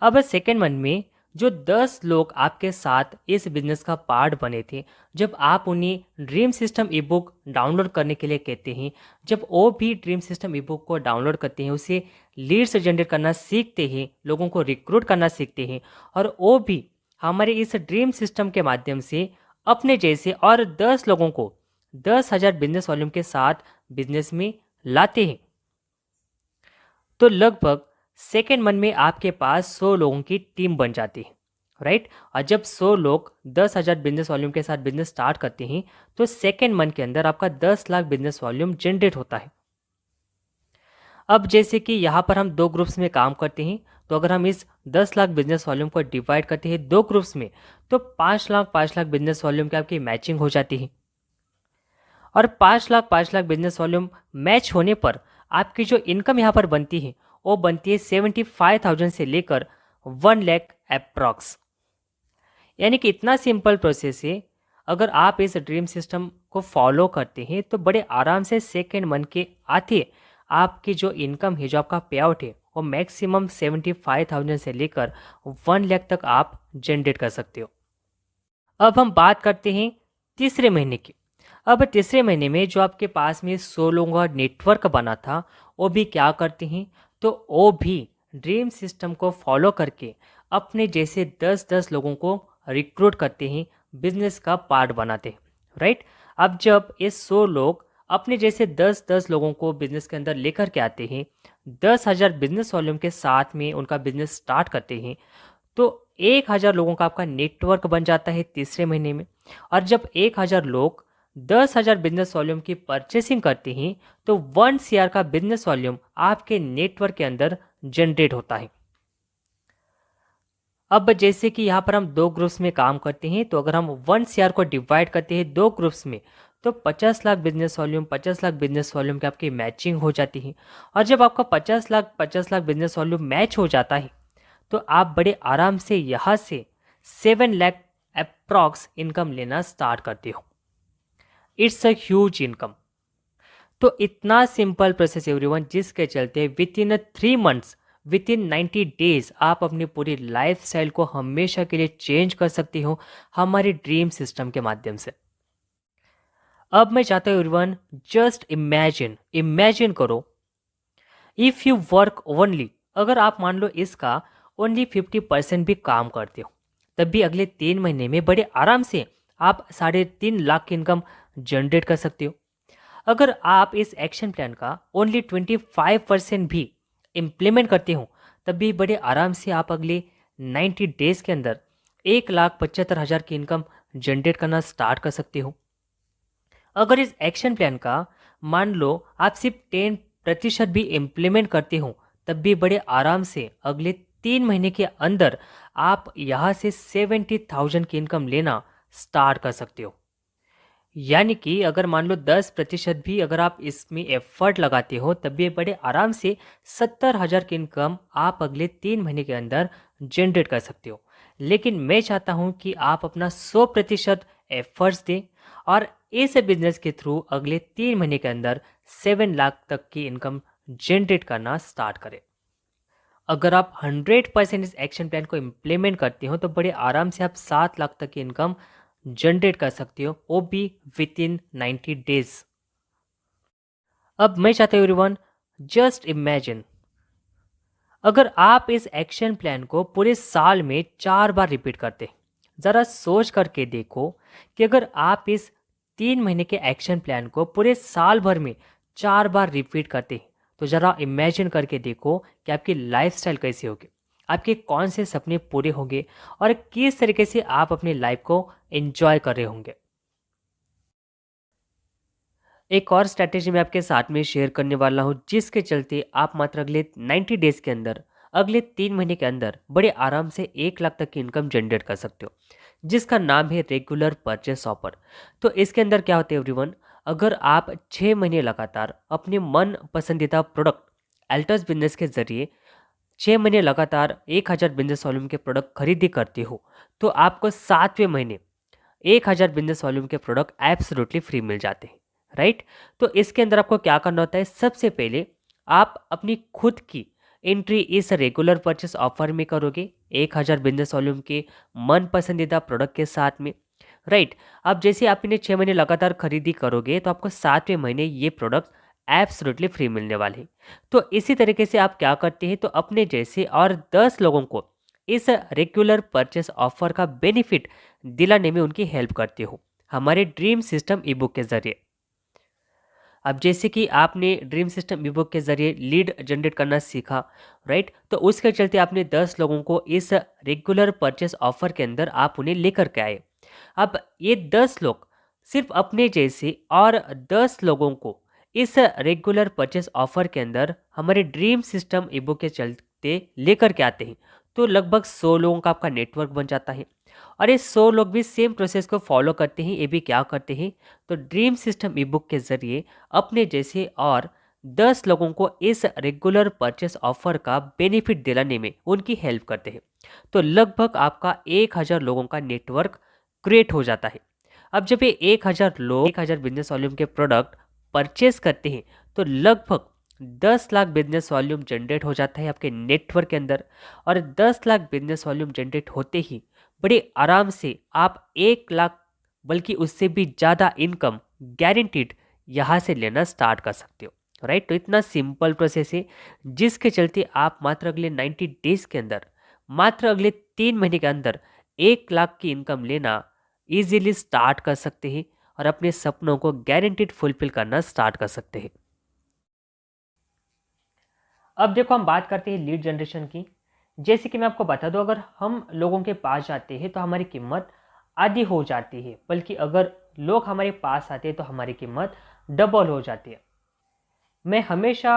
अब सेकेंड मंथ में जो 10 लोग आपके साथ इस बिजनेस का पार्ट बने थे, जब आप उन्हें ड्रीम सिस्टम ई बुक डाउनलोड करने के लिए कहते हैं, जब वो भी ड्रीम सिस्टम ई बुक को डाउनलोड करते हैं, उसे लीड्स जनरेट करना सीखते हैं, लोगों को रिक्रूट करना सीखते हैं और वो भी हमारे इस ड्रीम सिस्टम के माध्यम से अपने जैसे और 10 लोगों को 10,000 बिजनेस वॉल्यूम के साथ बिजनेस में लाते हैं, तो लगभग सेकेंड मंथ में आपके पास 100 लोगों की टीम बन जाती है, राइट। और जब 100 लोग 10,000 बिजनेस वॉल्यूम के साथ बिजनेस स्टार्ट करते हैं तो सेकेंड मंथ के अंदर आपका 10 लाख बिजनेस वॉल्यूम जनरेट होता है। अब जैसे कि यहाँ पर हम 2 ग्रुप्स में काम करते हैं, तो अगर हम इस 10 लाख बिजनेस वॉल्यूम को डिवाइड करते हैं 2 ग्रुप्स में तो 5 लाख बिजनेस वॉल्यूम की आपकी मैचिंग हो जाती है। और 5 लाख बिजनेस वॉल्यूम मैच होने पर आपकी जो इनकम यहाँ पर बनती है वो बनती है 75,000 से लेकर 1 लाख अप्रॉक्स। यानी कि इतना सिंपल प्रोसेस है। अगर आप इस ड्रीम सिस्टम को फॉलो करते हैं तो बड़े आराम से सेकेंड मंथ के आते आपकी जो इनकम है, जो आपका पे आउट है, वो मैक्सिमम 75,000 से लेकर 1 लाख तक आप जनरेट कर सकते हो। अब हम बात करते हैं तीसरे महीने की। अब तीसरे महीने में जो आपके पास में 100 लोगों का नेटवर्क बना था वो भी क्या करते हैं, तो वो भी ड्रीम सिस्टम को फॉलो करके अपने जैसे 10-10 लोगों को रिक्रूट करते हैं, बिजनेस का पार्ट बनाते हैं, राइट। अब जब ये 100 लोग अपने जैसे 10-10 लोगों को बिजनेस के अंदर लेकर के आते हैं, 10,000 बिजनेस वॉल्यूम के साथ में उनका बिजनेस स्टार्ट करते हैं, तो 1,000 लोगों का आपका नेटवर्क बन जाता है तीसरे महीने में। और जब 1,000 लोग 10,000 बिजनेस वॉल्यूम की परचेसिंग करते हैं तो 1 CR का बिजनेस वॉल्यूम आपके नेटवर्क के अंदर जनरेट होता है। अब जैसे कि यहाँ पर हम 2 ग्रुप्स में काम करते हैं, तो अगर हम 1 CR को डिवाइड करते हैं 2 ग्रुप्स में तो 50 लाख बिजनेस वॉल्यूम की आपकी मैचिंग हो जाती है। और जब आपका 50 लाख बिजनेस वॉल्यूम मैच हो जाता है तो आप बड़े आराम से यहाँ से 7 लाख अप्रॉक्स इनकम लेना स्टार्ट करते हो। It's a huge income. तो इतना सिंपल प्रोसेस एवरीवन, जिसके चलते with in 3 months, with in 90 days आप अपनी पूरी लाइफ स्टाइल को हमेशा के लिए चेंज कर सकती हो हमारे ड्रीम सिस्टम के माध्यम से। अब मैं चाहता हूँ एवरीवन, जस्ट इमेजिन करो, इफ यू वर्क ओनली, अगर आप मान लो इसका ओनली 50% भी काम करते हो, तब भी अगले 3 महीने में बड़े आराम से आप 3.5 लाख की इनकम जनरेट कर सकते हो। अगर आप इस एक्शन प्लान का ओनली 25% भी इम्प्लीमेंट करते हो, तब भी बड़े आराम से आप अगले 90 डेज के अंदर 1,75,000 की इनकम जनरेट करना स्टार्ट कर सकते हो। अगर इस एक्शन प्लान का मान लो आप सिर्फ 10% भी इम्प्लीमेंट करते हो, तब भी बड़े आराम से अगले 3 महीने के अंदर आप यहाँ से 70,000 की इनकम लेना स्टार्ट कर सकते हो। यानी कि अगर मान लो 10% भी अगर आप इसमें एफर्ट लगाते हो, तब भी बड़े आराम से 70,000 की इनकम आप अगले 3 महीने के अंदर जनरेट कर सकते हो। लेकिन मैं चाहता हूं कि आप अपना 100% एफर्ट्स दें और इस बिजनेस के थ्रू अगले 3 महीने के अंदर 7 लाख तक की इनकम जनरेट करना स्टार्ट करें। अगर आप 100% इस एक्शन प्लान को इम्प्लीमेंट करते हो तो बड़े आराम से आप 7 लाख तक की इनकम जनरेट कर सकते हो, वो भी विद इन 90 डेज। अब मैं चाहता हूँ एवरीवन, जस्ट इमेजिन, अगर आप इस एक्शन प्लान को पूरे साल में 4 बार रिपीट करते, ज़रा सोच करके देखो कि अगर आप इस 3 महीने के एक्शन प्लान को पूरे साल भर में 4 बार रिपीट करते हैं, तो ज़रा इमेजिन करके देखो कि आपकी लाइफस्टाइल कैसी होगी, आपके कौन से सपने पूरे होंगे और किस तरीके से आप अपनी लाइफ को एंजॉय कर रहे होंगे। एक और स्ट्रैटेजी मैं आपके साथ में शेयर करने वाला हूँ, जिसके चलते आप मात्र अगले 90 डेज के अंदर, अगले 3 महीने के अंदर बड़े आराम से 1 लाख तक की इनकम जनरेट कर सकते हो, जिसका नाम है रेगुलर परचेस ऑफर। तो इसके अंदर क्या होता है एवरीवन, अगर आप 6 महीने लगातार अपने मन पसंदीदा प्रोडक्ट एल्टस बिजनेस के जरिए 6 महीने लगातार 1,000 बिजनेस वॉल्यूम के प्रोडक्ट खरीदी करते हो, तो आपको 7वें महीने 1,000 बिजनेस वॉल्यूम के प्रोडक्ट एब्सोल्युटली फ्री मिल जाते हैं, राइट। तो इसके अंदर आपको क्या करना होता है, सबसे पहले आप अपनी खुद की एंट्री इस रेगुलर परचेस ऑफर में करोगे 1,000 बिजनेस वॉल्यूम के मन पसंदीदा प्रोडक्ट के साथ में, राइट। अब जैसे आप इन्हें 6 महीने लगातार खरीदी करोगे तो आपको 7वें महीने ये प्रोडक्ट एब्सोल्युटली फ्री मिलने वाले हैं। तो इसी तरीके से आप क्या करते हैं, तो अपने जैसे और 10 लोगों को इस रेगुलर परचेस ऑफर का बेनिफिट दिलाने में उनकी हेल्प करते हो हमारे ड्रीम सिस्टम ई बुक के ज़रिए। अब जैसे कि आपने ड्रीम सिस्टम ई बुक के ज़रिए लीड जनरेट करना सीखा, राइट, तो उसके चलते आपने 10 लोगों को इस रेगुलर परचेस ऑफर के अंदर आप उन्हें लेकर के आए। अब ये 10 लोग सिर्फ अपने जैसे और 10 लोगों को इस रेगुलर परचेस ऑफर के अंदर हमारे ड्रीम सिस्टम ई बुक के चलते लेकर के आते हैं, तो लगभग 100 लोगों का आपका नेटवर्क बन जाता है। और ये 100 लोग भी सेम प्रोसेस को फॉलो करते हैं। ये भी क्या करते हैं, तो ड्रीम सिस्टम ई बुक के ज़रिए अपने जैसे और 10 लोगों को इस रेगुलर परचेस ऑफर का बेनिफिट दिलाने में उनकी हेल्प करते हैं। तो लगभग आपका 1,000 लोगों का नेटवर्क क्रिएट हो जाता है। अब जब ये 1,000 लोग 1,000 बिजनेस वॉल्यूम के प्रोडक्ट परचेस करते हैं, तो लगभग 10 लाख बिजनेस वॉल्यूम जनरेट हो जाता है आपके नेटवर्क के अंदर। और 10 लाख बिजनेस वॉल्यूम जनरेट होते ही बड़े आराम से आप 1 लाख बल्कि उससे भी ज़्यादा इनकम गारंटीड यहाँ से लेना स्टार्ट कर सकते हो, राइट। तो इतना सिंपल प्रोसेस है, जिसके चलते आप मात्र अगले 90 डेज के अंदर, मात्र अगले 3 महीने के अंदर 1 लाख की इनकम लेना इजीली स्टार्ट कर सकते हैं और अपने सपनों को गारंटीड फुलफिल करना स्टार्ट कर सकते हैं। अब देखो हम बात करते हैं लीड जनरेशन की। जैसे कि मैं आपको बता दूं, अगर हम लोगों के पास जाते हैं तो हमारी कीमत आधी हो जाती है, बल्कि अगर लोग हमारे पास आते हैं तो हमारी कीमत डबल हो जाती है। मैं हमेशा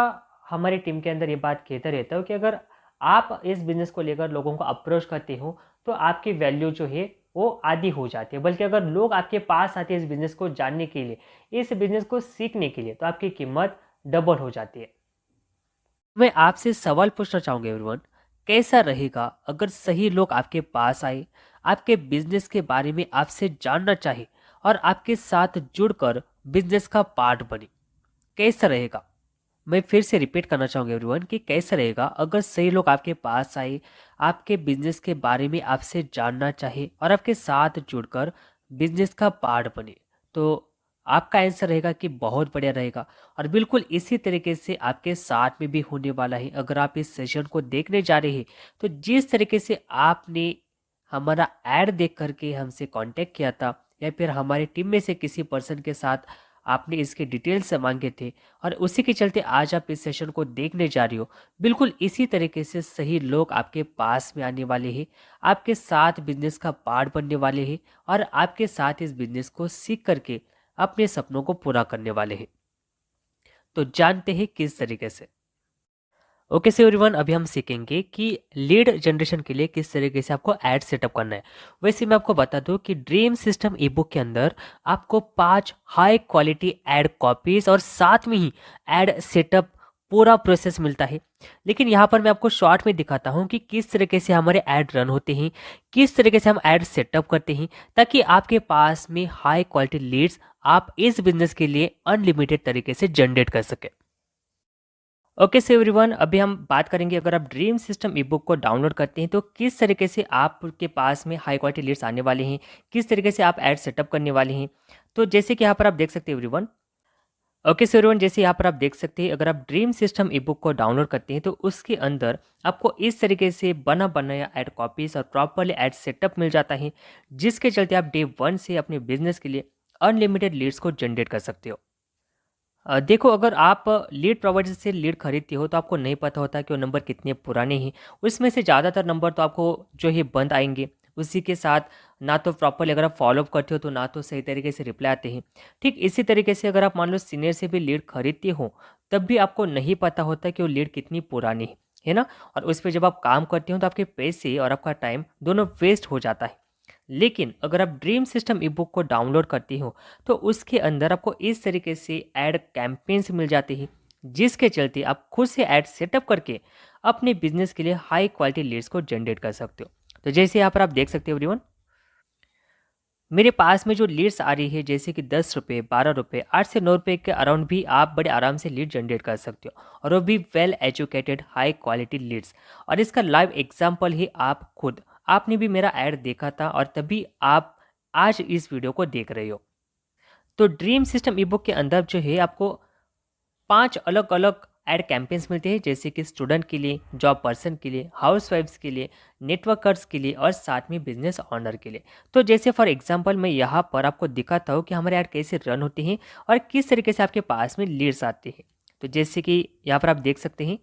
हमारी टीम के अंदर ये बात कहता रहता हूँ कि अगर आप इस बिज़नेस को लेकर लोगों को अप्रोच करते हो तो आपकी वैल्यू जो है वो आधी हो जाती है, बल्कि अगर लोग आपके पास आते हैं इस बिज़नेस को जानने के लिए, इस बिज़नेस को सीखने के लिए, तो आपकी कीमत डबल हो जाती है। मैं आपसे सवाल पूछना चाहूँगा एवरीवन, कैसा रहेगा अगर सही लोग आपके पास आए, आपके बिजनेस के बारे में आपसे जानना चाहे और आपके साथ जुड़कर बिजनेस का पार्ट बने, कैसा रहेगा? मैं फिर से रिपीट करना चाहूँगा एवरीवन कि कैसा रहेगा अगर सही लोग आपके पास आए, आपके बिजनेस के बारे में आपसे जानना चाहे और आपके साथ जुड़कर बिजनेस का पार्ट बने। तो आपका आंसर रहेगा कि बहुत बढ़िया रहेगा। और बिल्कुल इसी तरीके से आपके साथ में भी होने वाला है। अगर आप इस सेशन को देखने जा रहे हैं तो जिस तरीके से आपने हमारा ऐड देख करके हमसे कांटेक्ट किया था, या फिर हमारी टीम में से किसी पर्सन के साथ आपने इसके डिटेल्स मांगे थे और उसी के चलते आज आप इस सेशन को देखने जा रही हो, बिल्कुल इसी तरीके से सही लोग आपके पास में आने वाले हैं, आपके साथ बिजनेस का पार्ट बनने वाले हैं और आपके साथ इस बिजनेस को सीख करके अपने सपनों को पूरा करने वाले हैं। तो जानते हैं किस तरीके से। ओके सो एवरीवन, अभी हम सीखेंगे कि लीड जनरेशन के लिए किस तरीके से आपको ऐड सेटअप करना है। वैसे मैं आपको बता दूं कि ड्रीम सिस्टम ई बुक के अंदर आपको 5 हाई क्वालिटी ऐड कॉपीज और साथ में ही ऐड सेटअप पूरा प्रोसेस मिलता है। लेकिन यहाँ पर मैं आपको शॉर्ट में दिखाता हूँ कि किस तरीके से हमारे ऐड रन होते हैं, किस तरीके से हम ऐड सेटअप करते हैं, ताकि आपके पास में हाई क्वालिटी लीड्स आप इस बिजनेस के लिए अनलिमिटेड तरीके से जनरेट कर सके। ओके सो एवरीवन, अभी हम बात करेंगे अगर आप ड्रीम सिस्टम ई बुक को डाउनलोड करते हैं तो किस तरीके से आपके पास में हाई क्वालिटी लीड्स आने वाले हैं, किस तरीके से आप ऐड सेटअप करने वाले हैं। तो जैसे कि यहाँ पर आप देख सकते हैं एवरीवन, ओके सो एवरीवन, जैसे यहाँ पर आप देख सकते हैं, अगर आप ड्रीम सिस्टम ई बुक को डाउनलोड करते हैं तो उसके अंदर आपको इस तरीके से बना बनाया ऐड कॉपीज और प्रॉपरली ऐड सेटअप मिल जाता है, जिसके चलते आप डे वन से अपने बिजनेस के लिए अनलिमिटेड लीड्स को जनरेट कर सकते हो। देखो, अगर आप लीड प्रोवाइडर से लीड खरीदते हो तो आपको नहीं पता होता कि वो नंबर कितने पुराने हैं। उसमें से ज़्यादातर नंबर तो आपको जो है बंद आएंगे। उसी के साथ ना तो प्रॉपरली अगर आप फॉलोअप करते हो तो ना तो सही तरीके से रिप्लाई आते हैं। ठीक इसी तरीके से अगर आप मान लो सीनियर से भी लीड खरीदते हो, तब भी आपको नहीं पता होता कि वो लीड कितनी पुरानी है ना। और उस पर जब आप काम करते हो तो आपके पैसे और आपका टाइम दोनों वेस्ट हो जाता है। लेकिन अगर आप ड्रीम सिस्टम ई बुक को डाउनलोड करती हो तो उसके अंदर आपको इस तरीके से ऐड कैंपेन्स मिल जाते हैं, जिसके चलते आप खुद से ऐड सेटअप करके अपने बिजनेस के लिए हाई क्वालिटी लीड्स को जनरेट कर सकते हो। तो जैसे यहाँ पर आप देख सकते हो एवरीवन, मेरे पास में जो लीड्स आ रही है जैसे कि 10 रुपये, 12 रुपये, 8 से 9 रुपये के अराउंड भी आप बड़े आराम से लीड जनरेट कर सकते हो, और वो भी well educated high quality Leeds. और इसका लाइव एग्जाम्पल ही आप खुद, आपने भी मेरा ऐड देखा था और तभी आप आज इस वीडियो को देख रहे हो। तो ड्रीम सिस्टम ई बुक के अंदर जो है आपको 5 अलग-अलग ऐड कैंपेन्स मिलते हैं, जैसे कि स्टूडेंट के लिए, जॉब पर्सन के लिए, हाउसवाइफ्स के लिए, नेटवर्कर्स के लिए और साथ में बिजनेस ओनर के लिए। तो जैसे फॉर एग्जांपल मैं यहाँ पर आपको दिखाता हूँ कि हमारे ऐड कैसे रन होते हैं और किस तरीके से आपके पास में लीड्स आते हैं। तो जैसे कि यहाँ पर आप देख सकते हैं।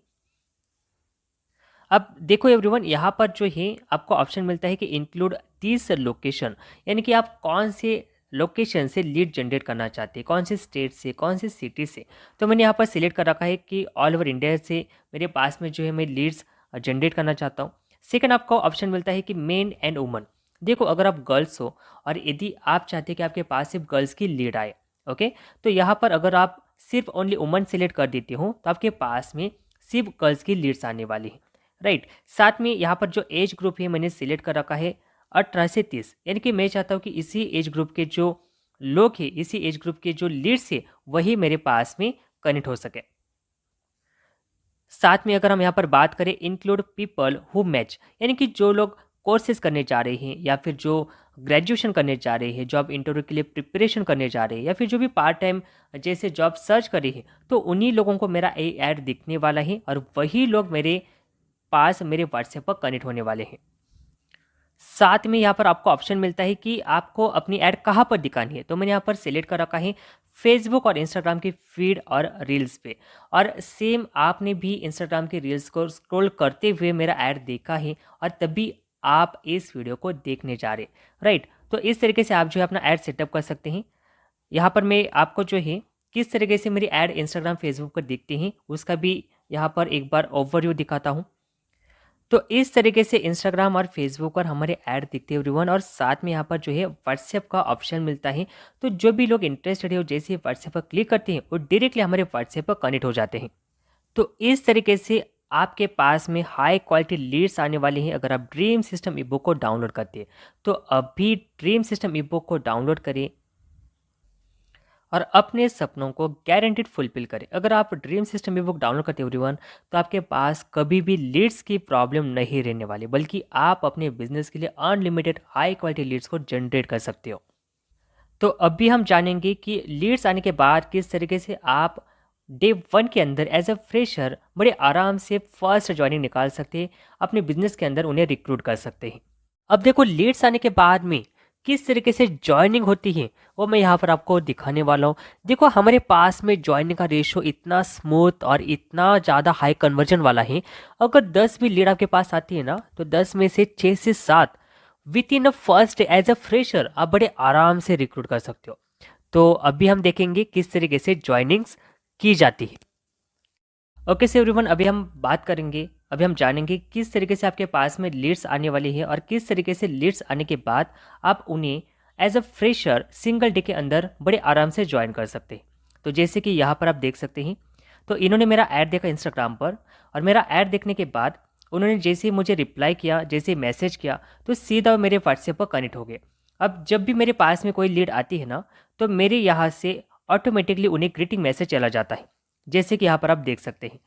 अब देखो एवरीवन, यहाँ पर जो है आपको ऑप्शन मिलता है कि इंक्लूड 30 लोकेशन, यानी कि आप कौन से लोकेशन से लीड जनरेट करना चाहते हैं, कौन से स्टेट से, कौन से सिटी से। तो मैंने यहाँ पर सिलेक्ट कर रखा है कि ऑल ओवर इंडिया से मेरे पास में जो है मैं लीड्स जनरेट करना चाहता हूँ। सेकंड आपको ऑप्शन मिलता है कि मेन एंड वुमन। देखो, अगर आप गर्ल्स हो और यदि आप चाहते हैं कि आपके पास सिर्फ गर्ल्स की लीड आए, ओके, तो यहाँ पर अगर आप सिर्फ ओनली वुमन सिलेक्ट कर देते हो तो आपके पास में सिर्फ गर्ल्स की लीड्स आने वाली है, राइट। साथ में यहाँ पर जो एज ग्रुप है मैंने सिलेक्ट कर रखा है 18 से 30, यानी कि मैं चाहता हूँ कि इसी एज ग्रुप के जो लोग हैं, इसी एज ग्रुप के जो लीड्स है वही मेरे पास में कनेक्ट हो सके। साथ में अगर हम यहाँ पर बात करें इंक्लूड पीपल हु मैच, यानी कि जो लोग कोर्सेज करने जा रहे हैं या फिर जो ग्रेजुएशन करने जा रहे हैं, जॉब इंटरव्यू के लिए प्रिपरेशन करने जा रहे हैं या फिर जो भी पार्ट टाइम जैसे जॉब सर्च कर रहे हैं, तो उन्हीं लोगों को मेरा ऐड दिखने वाला है और वही लोग मेरे पास मेरे व्हाट्सएप पर कनेक्ट होने वाले हैं। साथ में यहाँ पर आपको ऑप्शन मिलता है कि आपको अपनी ऐड कहाँ पर दिखानी है। तो मैंने यहाँ पर सिलेक्ट कर रखा है फेसबुक और इंस्टाग्राम की फीड और रील्स पे। और सेम आपने भी इंस्टाग्राम के रील्स को स्क्रॉल करते हुए मेरा ऐड देखा है और तभी आप इस वीडियो को देखने जा रहे, राइट। तो इस तरीके से आप जो है अपना ऐड सेटअप कर सकते हैं। यहाँ पर मैं आपको जो है किस तरीके से मेरी ऐड इंस्टाग्राम फेसबुक पर दिखती हैं उसका भी यहाँ पर एक बार ओवरव्यू दिखाता हूँ। तो इस तरीके से इंस्टाग्राम और फेसबुक पर हमारे ऐड दिखते हैं एवरीवन, और साथ में यहाँ पर जो है व्हाट्सएप का ऑप्शन मिलता है। तो जो भी लोग इंटरेस्टेड है वो जैसे व्हाट्सएप पर क्लिक करते हैं वो डायरेक्टली हमारे व्हाट्सएप पर कनेक्ट हो जाते हैं। तो इस तरीके से आपके पास में हाई क्वालिटी लीड्स आने वाली हैं अगर आप ड्रीम सिस्टम ई बुक को डाउनलोड करते हैं। तो अभी ड्रीम सिस्टम ई बुक को डाउनलोड करें और अपने सपनों को गारंटीड फुलफिल करें। अगर आप ड्रीम सिस्टम ई बुक डाउनलोड करते हो एवरीवन, तो आपके पास कभी भी लीड्स की प्रॉब्लम नहीं रहने वाली, बल्कि आप अपने बिजनेस के लिए अनलिमिटेड हाई क्वालिटी लीड्स को जनरेट कर सकते हो। तो अभी हम जानेंगे कि लीड्स आने के बाद किस तरीके से आप डे वन के अंदर एज अ फ्रेशर बड़े आराम से फर्स्ट ज्वाइनिंग निकाल सकते हैं, अपने बिजनेस के अंदर उन्हें रिक्रूट कर सकते हैं। अब देखो, लीड्स आने के बाद में किस तरीके से ज्वाइनिंग होती है वो मैं यहाँ पर आपको दिखाने वाला हूँ। देखो, हमारे पास में ज्वाइनिंग का रेशो इतना स्मूथ और इतना ज़्यादा हाई कन्वर्जन वाला है। अगर 10 भी लीड आपके पास आती है ना, तो 10 में से 6 से 7 within a first day as a fresher आप बड़े आराम से रिक्रूट कर सकते हो। तो अभी हम देखेंगे किस तरीके से ज्वाइनिंग्स की जाती है। ओके सो एवरीवन, अभी हम बात करेंगे, अभी हम जानेंगे किस तरीके से आपके पास में लीड्स आने वाली है और किस तरीके से लीड्स आने के बाद आप उन्हें as a fresher single day के अंदर बड़े आराम से ज्वाइन कर सकते हैं। तो जैसे कि यहाँ पर आप देख सकते हैं, तो इन्होंने मेरा ऐड देखा इंस्टाग्राम पर और मेरा ऐड देखने के बाद उन्होंने जैसे ही मुझे रिप्लाई किया, जैसे मैसेज किया, तो सीधा मेरे व्हाट्सएप पर कनेक्ट हो गए। अब जब भी मेरे पास में कोई लीड आती है ना, तो मेरे यहाँ से ऑटोमेटिकली उन्हें ग्रीटिंग मैसेज चला जाता है, जैसे कि यहाँ पर आप देख सकते हैं।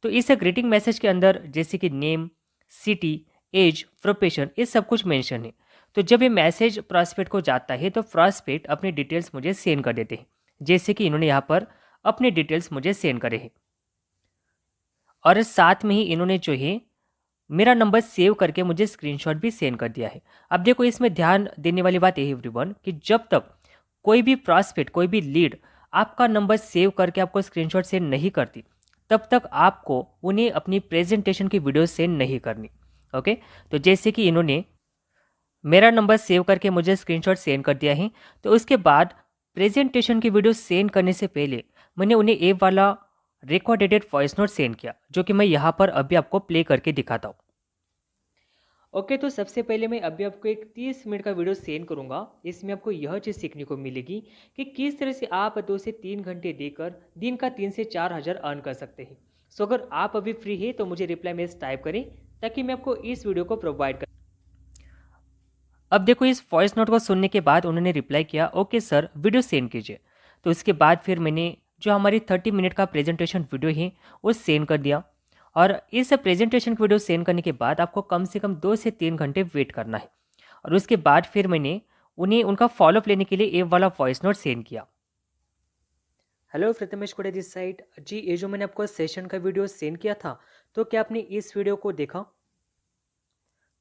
तो इस ग्रीटिंग मैसेज के अंदर जैसे कि नेम, सिटी, एज, प्रोफेशन, ये सब कुछ मेंशन है। तो जब ये मैसेज प्रॉस्पेक्ट को जाता है तो प्रॉस्पेक्ट अपनी डिटेल्स मुझे सेंड कर देते हैं, जैसे कि इन्होंने यहाँ पर अपने डिटेल्स मुझे सेंड करे हैं। और साथ में ही इन्होंने जो है मेरा नंबर सेव करके मुझे स्क्रीनशॉट भी सेंड कर दिया है। अब देखो इसमें ध्यान देने वाली बात यही एवरीवन कि जब तक कोई भी प्रॉस्पेक्ट, कोई भी लीड आपका नंबर सेव करके आपको स्क्रीनशॉट सेंड नहीं करती, तब तक आपको उन्हें अपनी प्रेजेंटेशन की वीडियो सेंड नहीं करनी। ओके, तो जैसे कि इन्होंने मेरा नंबर सेव करके मुझे स्क्रीनशॉट सेंड कर दिया है, तो उसके बाद प्रेजेंटेशन की वीडियो सेंड करने से पहले मैंने उन्हें एक वाला रिकॉर्डेड वॉइस नोट सेंड किया, जो कि मैं यहाँ पर अभी आपको प्ले करके दिखाता हूँ। ओके, तो सबसे पहले मैं अभी आपको एक 30 मिनट का वीडियो सेंड करूंगा। इसमें आपको यह चीज़ सीखने को मिलेगी कि किस तरह से आप 2 से 3 घंटे देकर दिन का 3 से 4 हज़ार अर्न कर सकते हैं। सो अगर आप अभी फ्री है तो मुझे रिप्लाई मैसेज टाइप करें ताकि मैं आपको इस वीडियो को प्रोवाइड कर। अब देखो इस वॉइस नोट को सुनने के बाद उन्होंने रिप्लाई किया, ओके सर वीडियो सेंड कीजिए। तो उसके बाद फिर मैंने जो हमारी 30 मिनट का प्रेजेंटेशन वीडियो है वो सेंड कर दिया। और इस प्रेजेंटेशन की वीडियो सेंड करने के बाद आपको कम से कम 2 से 3 घंटे वेट करना है। और उसके बाद फिर मैंने उन्हें उनका फॉलोअप लेने के लिए एक वाला वॉइस नोट सेंड किया। हेलो प्रथमेश कोड़े दिस साइड जी, ये जो मैंने आपको सेशन का वीडियो सेंड किया था, तो क्या आपने इस वीडियो को देखा?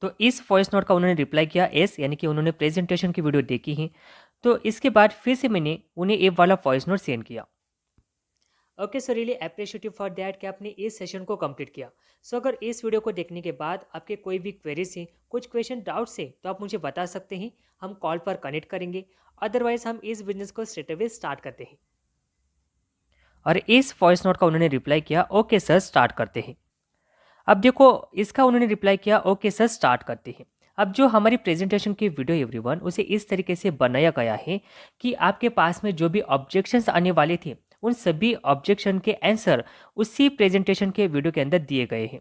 तो इस वॉइस नोट का उन्होंने रिप्लाई किया एस, यानी कि उन्होंने प्रेजेंटेशन की वीडियो देखी है। तो इसके बाद फिर से मैंने उन्हें एक वाला वॉइस नोट सेंड किया। Okay so really appreciative for that कि आपने इस सेशन को कंप्लीट किया। सो अगर इस वीडियो को देखने के बाद आपके कोई भी क्वेरीज हैं, कुछ क्वेश्चन डाउट्स हैं, तो आप मुझे बता सकते हैं, हम कॉल पर कनेक्ट करेंगे। अदरवाइज हम इस बिजनेस को स्ट्रेट अवे स्टार्ट करते हैं। और इस वॉइस नोट का उन्होंने रिप्लाई किया, ओके सर स्टार्ट करते हैं। अब देखो इसका उन्होंने रिप्लाई किया, ओके सर स्टार्ट करते हैं। अब जो हमारी प्रेजेंटेशन की वीडियो एवरीवन, उसे इस तरीके से बनाया गया है कि आपके पास में जो भी ऑब्जेक्शंस आने वाले थे, उन सभी ऑब्जेक्शन के आंसर उसी प्रेजेंटेशन के वीडियो के अंदर दिए गए हैं।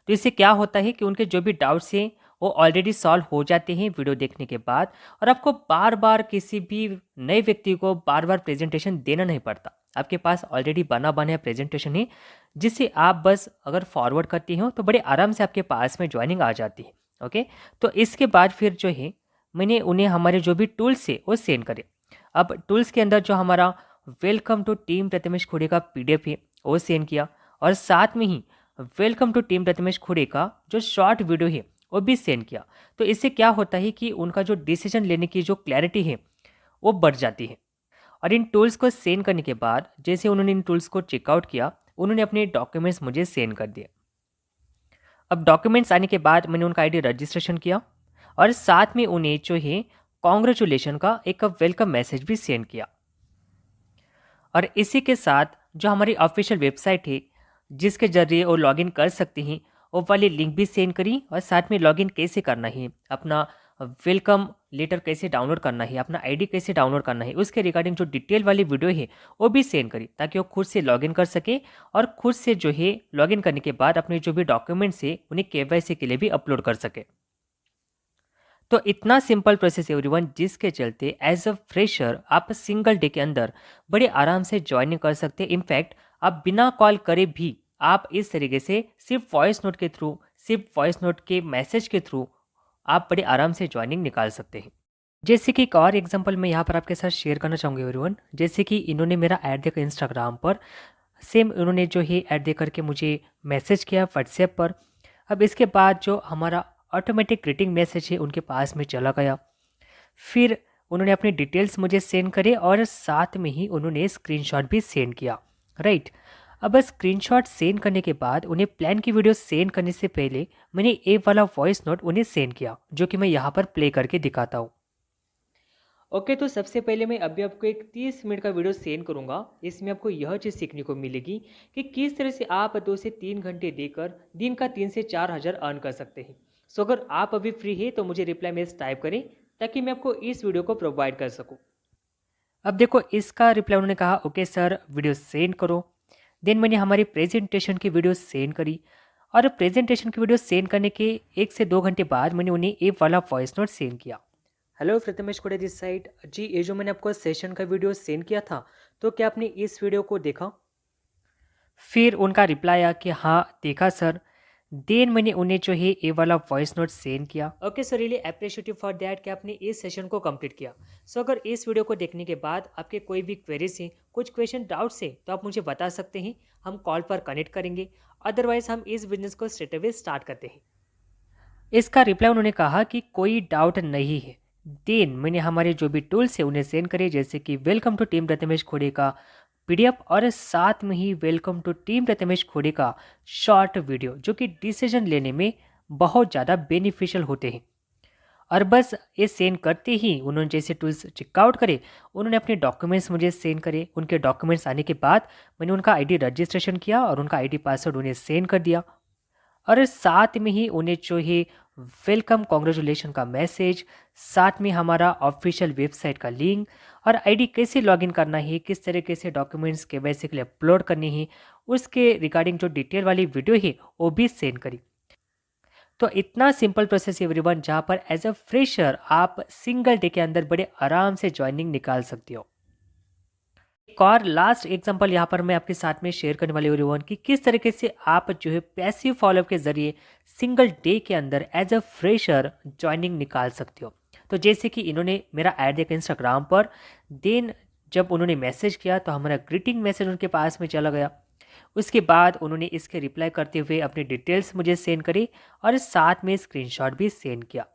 तो इससे क्या होता है कि उनके जो भी डाउट्स हैं वो ऑलरेडी सॉल्व हो जाते हैं वीडियो देखने के बाद, और आपको बार बार किसी भी नए व्यक्ति को बार बार प्रेजेंटेशन देना नहीं पड़ता। आपके पास ऑलरेडी बना बनाया प्रेजेंटेशन है, जिसे आप बस अगर फॉरवर्ड करती हो तो बड़े आराम से आपके पास में ज्वाइनिंग आ जाती है। ओके, तो इसके बाद फिर जो है मैंने उन्हें हमारे जो भी टूल्स है वो सेंड करे। अब टूल्स के अंदर जो हमारा welcome to team Prathamesh Khude का PDF है वो सेंड किया, और साथ में ही welcome to team Prathamesh Khude का जो शॉर्ट वीडियो है वो भी सेंड किया। तो इससे क्या होता है कि उनका जो डिसीजन लेने की जो क्लैरिटी है वो बढ़ जाती है। और इन टूल्स को सेंड करने के बाद जैसे उन्होंने इन टूल्स को चेकआउट किया, उन्होंने अपने डॉक्यूमेंट्स मुझे सेंड कर दिए। अब डॉक्यूमेंट्स आने के बाद मैंने उनका ID रजिस्ट्रेशन किया, और साथ में उन्हें जो है कॉन्ग्रेचुलेशन का एक वेलकम मैसेज भी सेंड किया। और इसी के साथ जो हमारी ऑफिशियल वेबसाइट है जिसके जरिए वो लॉगिन कर सकते हैं, वो वाली लिंक भी सेंड करी, और साथ में लॉगिन कैसे करना है, अपना वेलकम लेटर कैसे डाउनलोड करना है, अपना ID कैसे डाउनलोड करना है, उसके रिगार्डिंग जो डिटेल वाली वीडियो है वो भी सेंड करी, ताकि वो खुद से लॉगिन कर सके और खुद से जो है लॉगिन करने के बाद अपने जो भी डॉक्यूमेंट्स है उन्हें KYC के लिए भी अपलोड कर सके। तो इतना सिंपल प्रोसेस एवरीवन, जिसके चलते एज अ फ्रेशर आप सिंगल डे के अंदर बड़े आराम से ज्वाइनिंग कर सकते हैं। इनफैक्ट आप बिना कॉल करे भी आप इस तरीके से सिर्फ वॉइस नोट के थ्रू, सिर्फ वॉइस नोट के मैसेज के थ्रू आप बड़े आराम से ज्वाइनिंग निकाल सकते हैं। जैसे कि एक और एग्जांपल मैं यहाँ पर आपके साथ शेयर करना चाहूँगी एवरीवन। जैसे कि इन्होंने मेरा ऐड देखा इंस्टाग्राम पर, सेम उन्होंने जो है ऐड दे करके मुझे मैसेज किया व्हाट्सएप पर। अब इसके बाद जो हमारा ऑटोमेटिक ग्रीटिंग मैसेज है उनके पास में चला गया। फिर उन्होंने अपने डिटेल्स मुझे सेंड करे, और साथ में ही उन्होंने स्क्रीनशॉट भी सेंड किया, राइट। अब स्क्रीनशॉट सेंड करने के बाद उन्हें प्लान की वीडियो सेंड करने से पहले मैंने एक वाला वॉइस नोट उन्हें सेंड किया, जो कि मैं यहाँ पर प्ले करके दिखाता हूँ। ओके, तो सबसे पहले मैं अभी आपको एक 30 मिनट का वीडियो सेंड करूंगा। इसमें आपको यह चीज़ सीखने को मिलेगी कि किस तरह से आप 2 से 3 घंटे देकर दिन का 3 से 4 हज़ार अर्न कर सकते हैं। सो अगर आप अभी फ्री है तो मुझे रिप्लाई मैसेज टाइप करें ताकि मैं आपको इस वीडियो को प्रोवाइड कर सकूं। अब देखो इसका रिप्लाई उन्होंने कहा, ओके सर वीडियो सेंड करो। देन मैंने हमारी प्रेजेंटेशन की वीडियो सेंड करी, और प्रेजेंटेशन की वीडियो सेंड करने के 1 से 2 घंटे बाद मैंने उन्हें एक वाला वॉइस नोट सेंड किया। हेलो प्रथमेश कोड़े दिस साइड जी, ये जो मैंने आपको सेशन का वीडियो सेंड किया था, तो क्या आपने इस वीडियो को देखा? फिर उनका रिप्लाई आया कि हाँ देखा सर। देन मैंने उन्हें जो है ये वाला वॉइस नोट सेंड किया। Okay so really appreciative for that कि आपने इस सेशन को कंप्लीट किया। सो अगर इस वीडियो को देखने के बाद आपके कोई भी क्वेरीज हैं, कुछ क्वेश्चन डाउट्स हैं, तो आप मुझे बता सकते हैं, हम कॉल पर कनेक्ट करेंगे। अदरवाइज हम इस बिजनेस को स्ट्रेट अवे स्टार्ट करते हैं। इसका रिप्लाई उन्होंने कहा कि कोई डाउट नहीं है। देन मैंने हमारे जो भी टूल्स है उन्हें सेंड करे, जैसे कि welcome to team Prathamesh Khode का पीडीएफ और साथ में ही welcome to team Prathamesh Khode का शॉर्ट वीडियो, जो कि डिसीजन लेने में बहुत ज़्यादा बेनिफिशियल होते हैं। और बस ये सेंड करते ही उन्होंने जैसे टूल्स चेकआउट करे, उन्होंने अपने डॉक्यूमेंट्स मुझे सेंड करे। उनके डॉक्यूमेंट्स आने के बाद मैंने उनका आईडी रजिस्ट्रेशन किया और उनका आईडी पासवर्ड उन्हें सेंड कर दिया। और साथ में ही उन्हें जो है वेलकम कॉन्ग्रेचुलेशन का मैसेज, साथ में हमारा ऑफिशियल वेबसाइट का लिंक और आईडी कैसे लॉगिन करना है, किस तरीके से डॉक्यूमेंट्स के बेसिकली अपलोड करने हैं, उसके रिगार्डिंग जो डिटेल वाली वीडियो है वो भी सेंड करी। तो इतना सिंपल प्रोसेस है एवरीवन, जहाँ पर एज अ फ्रेशर आप सिंगल डे के अंदर बड़े आराम से ज्वाइनिंग निकाल सकते हो। एक और लास्ट एग्जांपल यहाँ पर मैं आपके साथ में शेयर करने वाली एवरीवन कि किस तरीके से आप जो है पैसिव फॉलोअप के जरिए सिंगल डे के अंदर एज अ फ्रेशर ज्वाइनिंग निकाल सकते हो। तो जैसे कि इन्होंने मेरा ऐड देखा इंस्टाग्राम पर, देन जब उन्होंने मैसेज किया तो हमारा ग्रीटिंग मैसेज उनके पास में चला गया। उसके बाद उन्होंने इसके रिप्लाई करते हुए अपनी डिटेल्स मुझे सेंड करी और साथ में स्क्रीनशॉट भी सेंड किया।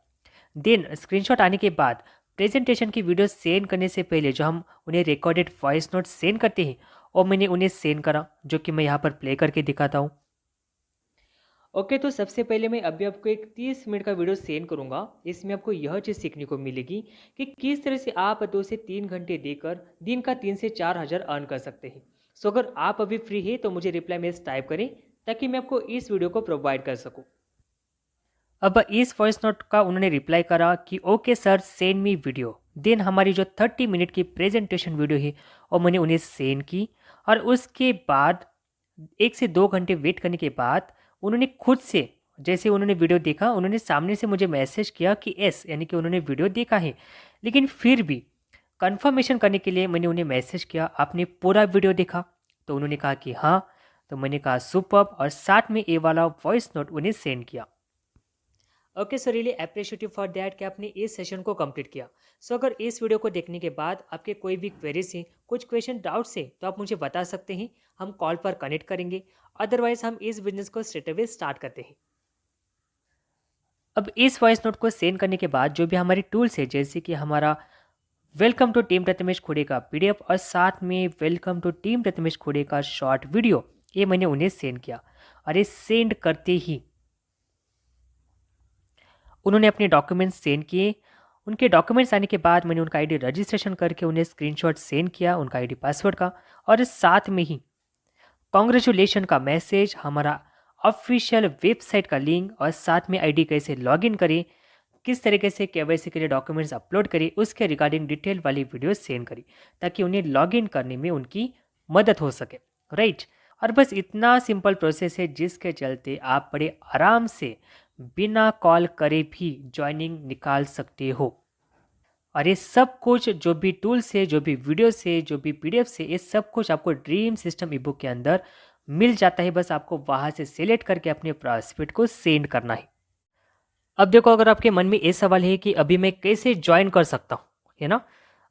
देन स्क्रीनशॉट आने के बाद प्रेजेंटेशन की वीडियो सेंड करने से पहले जो हम उन्हें रिकॉर्डेड वॉइस नोट सेंड करते हैं और मैंने उन्हें सेंड करा, जो कि मैं यहाँ पर प्ले करके दिखाता हूँ। ओके, तो सबसे पहले मैं अभी आपको एक 30 मिनट का वीडियो सेंड करूँगा। इसमें आपको यह चीज़ सीखने को मिलेगी कि किस तरह से आप 2 से 3 घंटे देकर दिन का 3 से 4 हज़ार अर्न कर सकते हैं। सो अगर आप अभी फ्री है तो मुझे रिप्लाई मैसेज टाइप करें ताकि मैं आपको इस वीडियो को प्रोवाइड कर सकूँ। अब इस वॉइस नोट का उन्होंने रिप्लाई करा कि okay sir, send me video. Then हमारी जो 30 मिनट की प्रेजेंटेशन वीडियो है और मैंने उन्हें सेंड की। और उसके बाद 1 से 2 घंटे वेट करने के बाद उन्होंने खुद से, जैसे उन्होंने वीडियो देखा, उन्होंने सामने से मुझे मैसेज किया कि एस, यानी कि उन्होंने वीडियो देखा है। लेकिन फिर भी कंफर्मेशन करने के लिए मैंने उन्हें मैसेज किया, आपने पूरा वीडियो देखा? तो उन्होंने कहा कि हाँ। तो मैंने कहा सुपर्ब, और साथ में ये वाला वॉइस नोट उन्हें सेंड किया। Okay so really appreciative for that कि आपने इस सेशन को कंप्लीट किया। सो अगर इस वीडियो को देखने के बाद आपके कोई भी क्वेरीज हैं, कुछ क्वेश्चन डाउट्स हैं, तो आप मुझे बता सकते हैं, हम कॉल पर कनेक्ट करेंगे। अदरवाइज हम इस बिजनेस को स्ट्रेट अवे स्टार्ट करते हैं। अब इस वॉइस नोट को सेंड करने के बाद जो भी हमारे टूल्स है, जैसे कि हमारा welcome to team Prathamesh Khode का पीडीएफ और साथ में welcome to team Prathamesh Khode का शॉर्ट वीडियो, ये मैंने उन्हें सेंड किया। और ये सेंड करते ही उन्होंने अपने डॉक्यूमेंट्स सेंड किए। उनके डॉक्यूमेंट्स आने के बाद मैंने उनका आईडी रजिस्ट्रेशन करके उन्हें स्क्रीनशॉट सेंड किया, उनका आईडी पासवर्ड का, और साथ में ही कॉन्ग्रेचुलेशन का मैसेज, हमारा ऑफिशियल वेबसाइट का लिंक और साथ में आईडी कैसे लॉगिन करें, किस तरीके से केवाईसी के लिए डॉक्यूमेंट्स अपलोड करें, उसके रिगार्डिंग डिटेल वाली वीडियो सेंड करी ताकि उन्हें लॉगिन करने में उनकी मदद हो सके, राइट। और बस इतना सिंपल प्रोसेस है जिसके चलते आप बड़े आराम से बिना कॉल करे भी ज्वाइनिंग निकाल सकते हो। और ये सब कुछ जो भी टूल्स है, जो भी वीडियोस है, जो भी पीडीएफ है, ये सब कुछ आपको ड्रीम सिस्टम ई बुक के अंदर मिल जाता है। बस आपको वहाँ से सिलेक्ट करके अपने प्रॉस्पेक्ट को सेंड करना है। अब देखो, अगर आपके मन में ये सवाल है कि अभी मैं कैसे ज्वाइन कर सकता हूँ, है ना,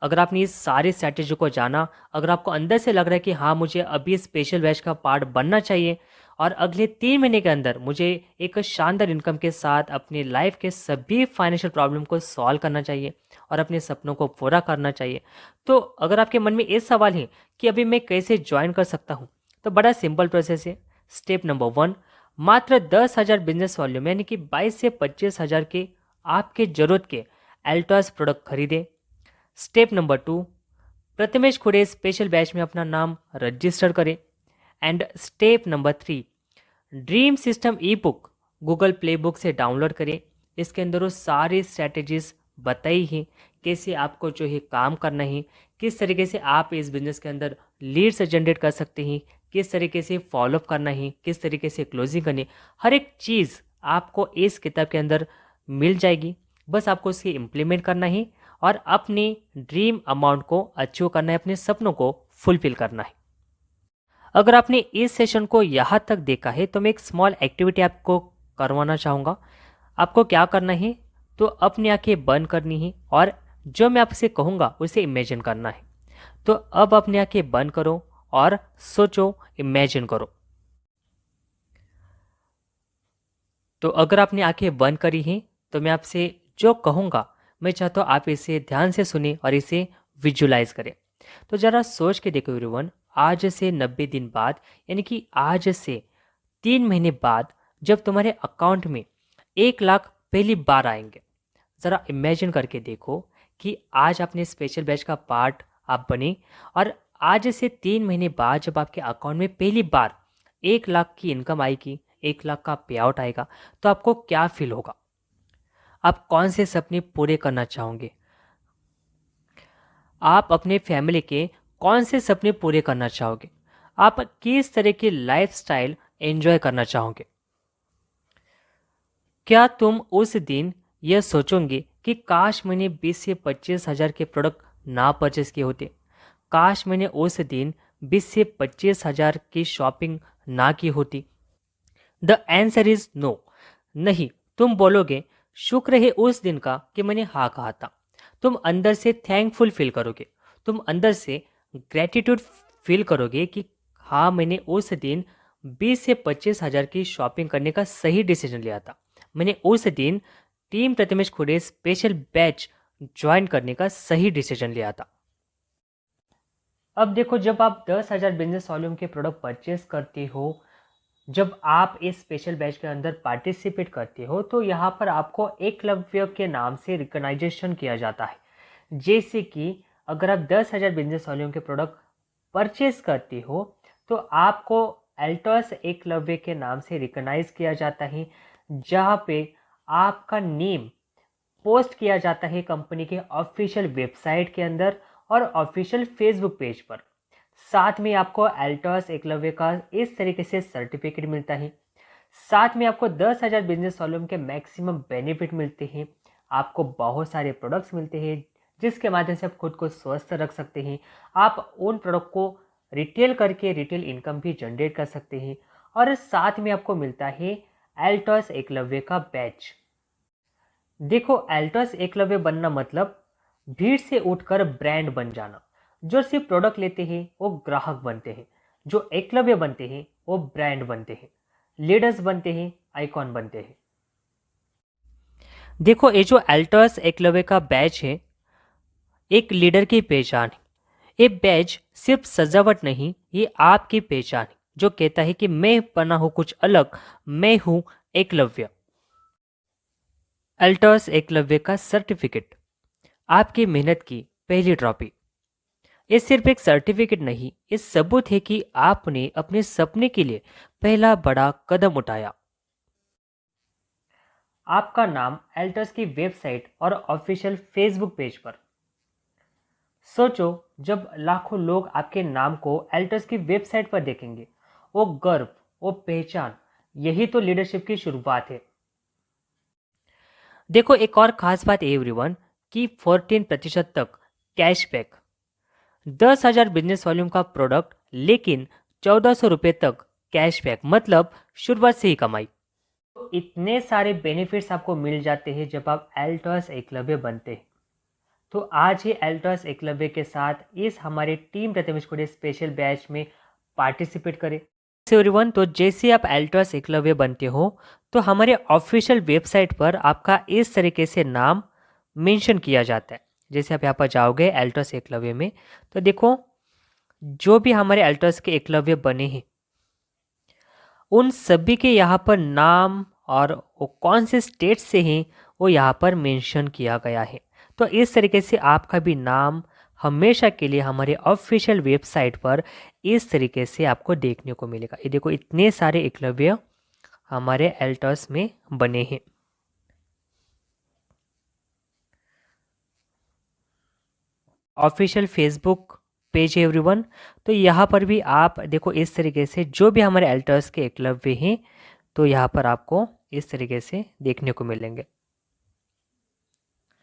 अगर आपने इस सारी स्ट्रैटेजी को जाना, अगर आपको अंदर से लग रहा है कि हाँ मुझे अभी स्पेशल बैच का पार्ट बनना चाहिए और अगले 3 महीने के अंदर मुझे एक शानदार इनकम के साथ अपनी लाइफ के सभी फाइनेंशियल प्रॉब्लम को सॉल्व करना चाहिए और अपने सपनों को पूरा करना चाहिए, तो अगर आपके मन में ये सवाल है कि अभी मैं कैसे ज्वाइन कर सकता हूँ, तो बड़ा सिंपल प्रोसेस है। स्टेप नंबर 1, मात्र 10,000 बिजनेस वॉल्यूम यानी कि 22 से 25,000 के आपके ज़रूरत के एल्टॉस प्रोडक्ट खरीदें। Step number 2, Prathamesh Khode special batch में अपना नाम रजिस्टर करें। And step number 3, dream system E book Google play book से डाउनलोड करें। इसके अंदर वो सारी स्ट्रैटेजीज बताई हैं, कैसे आपको जो है काम करना है, किस तरीके से आप इस बिजनेस के अंदर लीड्स जनरेट कर सकते हैं, किस तरीके से फॉलोअप करना है, किस तरीके से क्लोजिंग करनी है, हर एक चीज़ आपको इस किताब के अंदर मिल जाएगी। बस आपको उसकी इम्प्लीमेंट करना है और अपने ड्रीम अमाउंट को अचीव करना है, अपने सपनों को फुलफिल करना है। अगर आपने इस सेशन को यहाँ तक देखा है तो मैं एक स्मॉल एक्टिविटी आपको करवाना चाहूँगा। आपको क्या करना है, तो अपनी आंखें बंद करनी है और जो मैं आपसे कहूँगा उसे इमेजिन करना है। तो अब अपनी आंखें बंद करो और सोचो, इमेजिन करो। तो अगर आपने आंखें बंद करी हैं तो मैं आपसे जो कहूँगा मैं चाहता हूँ आप इसे ध्यान से सुने और इसे विजुलाइज करें। तो ज़रा सोच के देखो एवरीवन, आज से 90 दिन बाद, यानी कि आज से 3 महीने बाद जब तुम्हारे अकाउंट में 1 लाख पहली बार आएंगे, ज़रा इमेजिन करके देखो कि आज आपने स्पेशल बैच का पार्ट आप बने और आज से 3 महीने बाद जब आपके अकाउंट में पहली बार 1 लाख की इनकम आएगी, 1 लाख का पे आउट आएगा, तो आपको क्या फील होगा? आप कौन से सपने पूरे करना चाहोगे? आप अपने फैमिली के कौन से सपने पूरे करना चाहोगे? आप किस तरह की लाइफस्टाइल एंजॉय करना चाहोगे? क्या तुम उस दिन यह सोचोगे कि काश मैंने 20 से 25 हज़ार के प्रोडक्ट ना परचेस किए होते? काश मैंने उस दिन 20 से 25 हज़ार की शॉपिंग ना की होती? The answer is no. नहीं, तुम बोलोगे शुक्र है उस दिन का कि मैंने हाँ कहा था। तुम अंदर से थैंकफुल फील करोगे, तुम अंदर से ग्रेटिट्यूड फील करोगे कि हाँ मैंने उस दिन 20 से 25 हज़ार की शॉपिंग करने का सही डिसीजन लिया था। मैंने उस दिन team Prathamesh Khude special batch join करने का सही डिसीजन लिया था। अब देखो, जब आप 10,000 बिजनेस वॉल्यूम के प्रोडक्ट परचेस करते हो, जब आप इस स्पेशल बैच के अंदर पार्टिसिपेट करते हो, तो यहाँ पर आपको एकलव्य के नाम से रिकॉग्नाइजेशन किया जाता है। जैसे कि अगर आप 10,000 बिजनेस वॉल्यूम के प्रोडक्ट परचेस करते हो तो आपको एल्टोस एकलव्य के नाम से रिकॉग्नाइज किया जाता है, जहाँ पे आपका नेम पोस्ट किया जाता है कंपनी के ऑफिशियल वेबसाइट के अंदर और ऑफिशियल फेसबुक पेज पर। साथ में आपको एल्टोस एकलव्य का इस तरीके से सर्टिफिकेट मिलता है। साथ में आपको 10,000 बिजनेस वॉल्यूम के मैक्सिमम बेनिफिट मिलते हैं। आपको बहुत सारे प्रोडक्ट्स मिलते हैं जिसके माध्यम से आप खुद को स्वस्थ रख सकते हैं। आप उन प्रोडक्ट को रिटेल करके रिटेल इनकम भी जनरेट कर सकते हैं। और साथ में आपको मिलता है एल्टोस एकलव्य का बैच। देखो, एल्टोस एकलव्य बनना मतलब भीड़ से उठकर ब्रांड बन जाना। जो सिर्फ प्रोडक्ट लेते हैं वो ग्राहक बनते हैं, जो एकलव्य बनते हैं वो ब्रांड बनते हैं, लीडर्स बनते हैं, आइकॉन बनते हैं। देखो, ये जो एल्टोस एकलव्य का बैच है एक लीडर की पहचान है। ये बैच सिर्फ सजावट नहीं, ये आपकी पहचान है जो कहता है कि मैं बना हूं कुछ अलग, मैं हूं एकलव्य। एल्टोस एकलव्य का सर्टिफिकेट आपकी मेहनत की पहली ट्रॉफी। ये सिर्फ एक सर्टिफिकेट नहीं, ये सबूत है कि आपने अपने सपने के लिए पहला बड़ा कदम उठाया। आपका नाम एल्टोस की वेबसाइट और ऑफिशियल फेसबुक पेज पर। सोचो, जब लाखों लोग आपके नाम को एल्टोस की वेबसाइट पर देखेंगे, वो गर्व, वो पहचान, यही तो लीडरशिप की शुरुआत है। देखो, एक और खास बात एवरीवन कि 14% तक कैशबैक। 10,000 बिजनेस वॉल्यूम का प्रोडक्ट लेकिन 1,400 रुपये तक कैशबैक, मतलब शुरुआत से ही कमाई। तो इतने सारे बेनिफिट्स आपको मिल जाते हैं जब आप एल्टोस एकलव्य बनते हैं। तो आज ही एल्टोस एकलव्य के साथ इस हमारे team Prathamesh Khude special batch में पार्टिसिपेट करें। एवरीवन, तो जैसे आप एल्टोस एकलव्य बनते हो तो हमारे ऑफिशियल वेबसाइट पर आपका इस तरीके से नाम मेंशन किया जाता है। जैसे आप यहाँ पर जाओगे एल्टोस एकलव्य में, तो देखो जो भी हमारे एल्टोस के एकलव्य बने हैं उन सभी के यहाँ पर नाम और वो कौन से स्टेट से हैं वो यहाँ पर मेंशन किया गया है। तो इस तरीके से आपका भी नाम हमेशा के लिए हमारे ऑफिशियल वेबसाइट पर इस तरीके से आपको देखने को मिलेगा। ये देखो, इतने सारे एकलव्य हमारे एल्टोस में बने हैं। ऑफिशियल फेसबुक पेज है एवरीवन, तो यहाँ पर भी आप देखो इस तरीके से जो भी हमारे एल्टोस के एकलव्य हैं तो यहाँ पर आपको इस तरीके से देखने को मिलेंगे।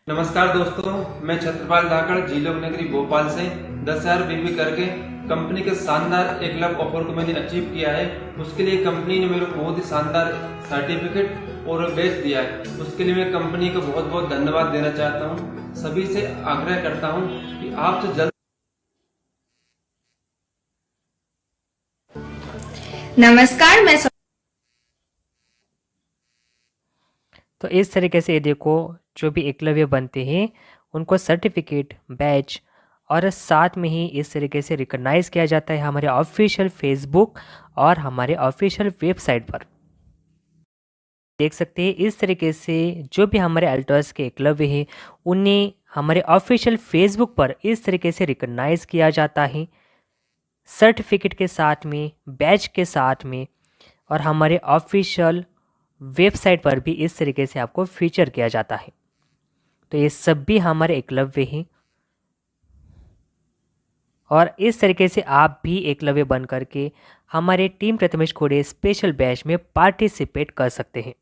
नमस्कार दोस्तों, मैं छत्रपाल धाकड़, झीलोक नगरी भोपाल से 10,000 बीबी करके कंपनी के शानदार 1 लाख ऑफर को मैंने अचीव किया है। उसके लिए कंपनी ने मेरे को बहुत ही शानदार सर्टिफिकेट और बैच दिया है। उसके लिए मैं कंपनी को बहुत बहुत धन्यवाद देना चाहता हूँ। सभी से आग्रह करता हूँ कि आपसे जल्द। नमस्कार, मैं तो इस तरीके से ये देखो, जो भी एकलव्य बनते हैं उनको सर्टिफिकेट, बैच और साथ में ही इस तरीके से रिकॉग्नाइज किया जाता है हमारे ऑफिशियल फेसबुक और हमारे ऑफिशियल वेबसाइट पर। देख सकते हैं इस तरीके से जो भी हमारे अल्टर्स के एकलव्य हैं उन्हें हमारे ऑफिशियल फेसबुक पर इस तरीके से रिकॉग्नाइज किया जाता है, सर्टिफिकेट के साथ में, बैच के साथ में, और हमारे ऑफिशियल वेबसाइट पर भी इस तरीके से आपको फीचर किया जाता है। तो ये सब भी हमारे एकलव्य हैं और इस तरीके से आप भी एकलव्य बन करके हमारे team Prathamesh Khode special batch में पार्टिसिपेट कर सकते हैं।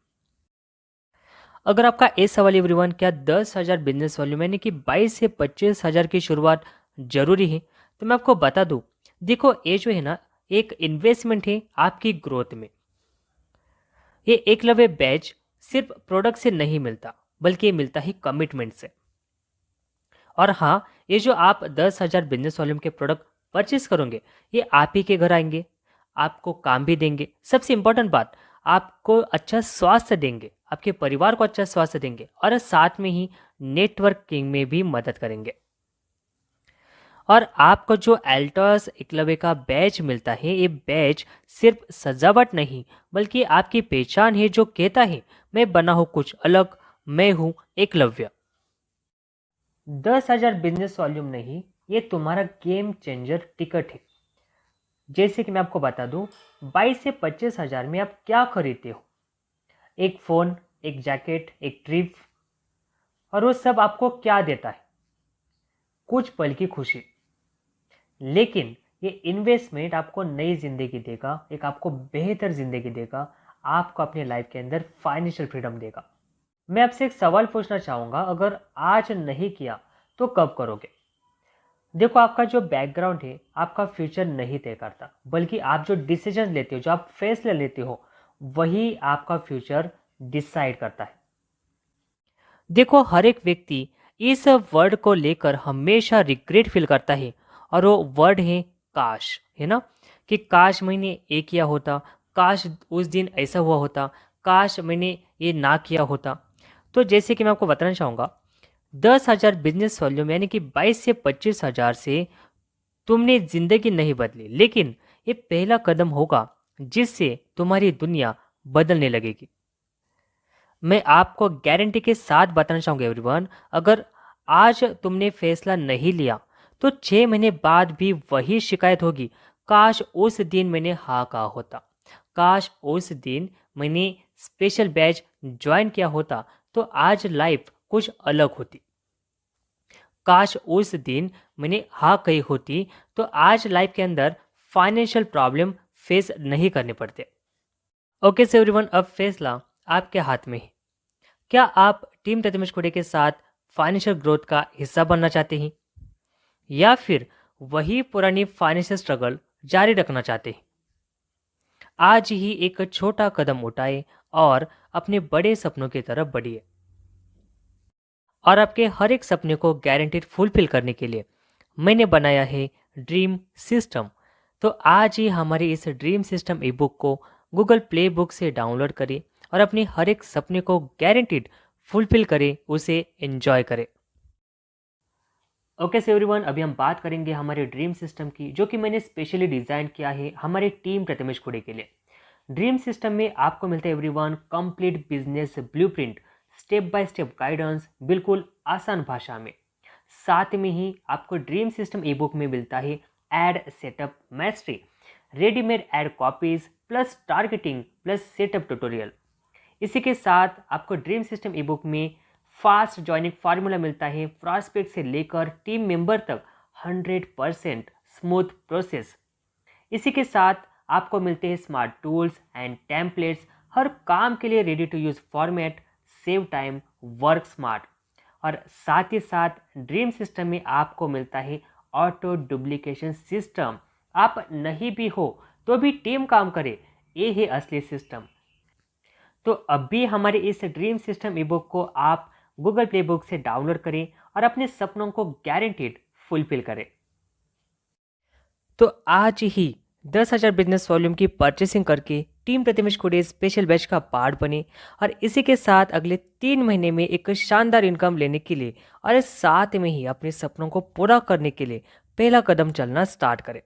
अगर आपका ये सवाल एवरीवन, क्या 10,000 बिजनेस वॉल्यूम यानी कि 22 से 25,000 की शुरुआत जरूरी है, तो मैं आपको बता दूं, देखो ये जो है ना, एक इन्वेस्टमेंट है आपकी ग्रोथ में। ये एकलव्य बैच सिर्फ प्रोडक्ट से नहीं मिलता, बल्कि ये मिलता है कमिटमेंट से। और हाँ, ये जो आप 10,000 बिजनेस वॉल्यूम के प्रोडक्ट परचेस करोगे, ये आप ही के घर आएंगे, आपको काम भी देंगे। सबसे इंपॉर्टेंट बात, आपको अच्छा स्वास्थ्य देंगे, आपके परिवार को अच्छा स्वास्थ्य देंगे और साथ में ही नेटवर्किंग में भी मदद करेंगे। और आपको जो एल्टर्स एकलव्य का बैच मिलता है, ये बैच सिर्फ सजावट नहीं बल्कि आपकी पहचान है, जो कहता है मैं बना हूं कुछ अलग, मैं हूं एकलव्य। 10,000 बिजनेस वॉल्यूम नहीं, ये तुम्हारा गेम चेंजर टिकट है। जैसे कि मैं आपको बता दूं, 22 से 25,000 में आप क्या खरीदते हो? एक फ़ोन, एक जैकेट, एक ट्रिप, और वो सब आपको क्या देता है? कुछ पल की खुशी। लेकिन ये इन्वेस्टमेंट आपको नई जिंदगी देगा, एक आपको बेहतर जिंदगी देगा, आपको अपने लाइफ के अंदर फाइनेंशियल फ्रीडम देगा। मैं आपसे एक सवाल पूछना चाहूँगा, अगर आज नहीं किया तो कब करोगे? देखो, आपका जो बैकग्राउंड है आपका फ्यूचर नहीं तय करता, बल्कि आप जो डिसीजन लेते हो, जो आप फैसले लेते हो, वही आपका फ्यूचर डिसाइड करता है। देखो, हर एक व्यक्ति इस वर्ड को लेकर हमेशा रिग्रेट फील करता है, और वो वर्ड है काश, है ना? कि काश मैंने ये किया होता, काश उस दिन ऐसा हुआ होता, काश मैंने ये ना किया होता। तो जैसे कि मैं आपको बताना चाहूँगा, 10,000 बिजनेस वॉल्यूम यानी कि 22 से 25,000 से तुमने जिंदगी नहीं बदली, लेकिन ये पहला कदम होगा जिससे तुम्हारी दुनिया बदलने लगेगी। मैं आपको गारंटी के साथ बताना चाहूँगा एवरीवन, अगर आज तुमने फैसला नहीं लिया तो 6 महीने बाद भी वही शिकायत होगी, काश उस दिन मैंने हाँ कहा होता, काश उस दिन मैंने स्पेशल बैच ज्वाइन किया होता तो आज लाइफ कुछ अलग होती, काश उस दिन मैंने हाँ कही होती तो आज लाइफ के अंदर फाइनेंशियल प्रॉब्लम फेस नहीं करने पड़ते। ओके सो एवरीवन, अब फैसला आपके हाथ में है। क्या आप टीम प्रथमेश खोड़े के साथ फाइनेंशियल ग्रोथ का हिस्सा बनना चाहते हैं, या फिर वही पुरानी फाइनेंशियल स्ट्रगल जारी रखना चाहते हैं? आज ही एक छोटा कदम उठाएं और अपने बड़े सपनों की तरफ बढ़िए। और आपके हर एक सपने को गारंटीड फुलफिल करने के लिए मैंने बनाया है ड्रीम सिस्टम। तो आज ही हमारे इस ड्रीम सिस्टम ई बुक को गूगल प्ले बुक से डाउनलोड करें और अपने हर एक सपने को गारंटीड फुलफिल करें, उसे एंजॉय करें। ओके सो एवरीवन, अभी हम बात करेंगे हमारे ड्रीम सिस्टम की, जो कि मैंने स्पेशली डिज़ाइन किया है हमारे टीम प्रथमेश खोड़े के लिए। ड्रीम सिस्टम में आपको मिलता है everyone complete business blueprint, step by step guidance, बिल्कुल आसान भाषा में। साथ में ही आपको ड्रीम सिस्टम ई बुक में मिलता है ad setup mastery, readymade ad copies plus targeting plus setup tutorial. इसी के साथ आपको ड्रीम सिस्टम ई बुक में फास्ट जॉइनिंग फार्मूला मिलता है, प्रॉस्पेक्ट से लेकर टीम मेंबर तक 100% स्मूथ प्रोसेस। इसी के साथ आपको मिलते हैं स्मार्ट टूल्स एंड टेम्पलेट्स, हर काम के लिए ready to use format, save time, work smart. और साथ ही साथ ड्रीम सिस्टम में आपको मिलता है ऑटो डुप्लीकेशन सिस्टम, आप नहीं भी हो तो भी टीम काम करे, ये है असली सिस्टम। तो अब भी हमारे इस ड्रीम सिस्टम ई बुक को आप गूगल प्ले बुक से डाउनलोड करें और अपने सपनों को गारंटीड फुलफिल करें। तो आज ही 10,000 बिजनेस वॉल्यूम की परचेसिंग करके team Pratimesh Khude special batch का पार्ट बने और इसी के साथ अगले 3 महीने में एक शानदार इनकम लेने के लिए और साथ में ही अपने सपनों को पूरा करने के लिए पहला कदम चलना स्टार्ट करें।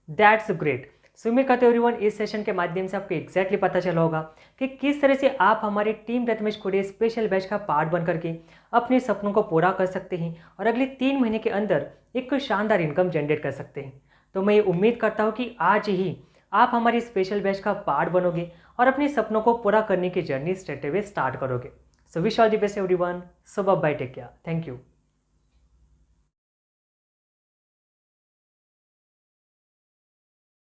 That's great. सो उम्मीद करते एवरीवन इस सेशन के माध्यम से आपको एग्जैक्टली पता चला होगा कि किस तरह से आप हमारे team Pratimesh Khude special batch का पार्ट बन करके अपने सपनों को पूरा कर सकते हैं और अगले 3 महीने के अंदर एक शानदार इनकम जनरेट कर सकते हैं। तो मैं ये उम्मीद करता हूँ कि आज ही आप हमारी स्पेशल बैच का पार्ट बनोगे और अपने सपनों को पूरा करने की जर्नी स्ट्रेट अवे स्टार्ट करोगे। So wish all the best everyone. So bye, take care, thank you.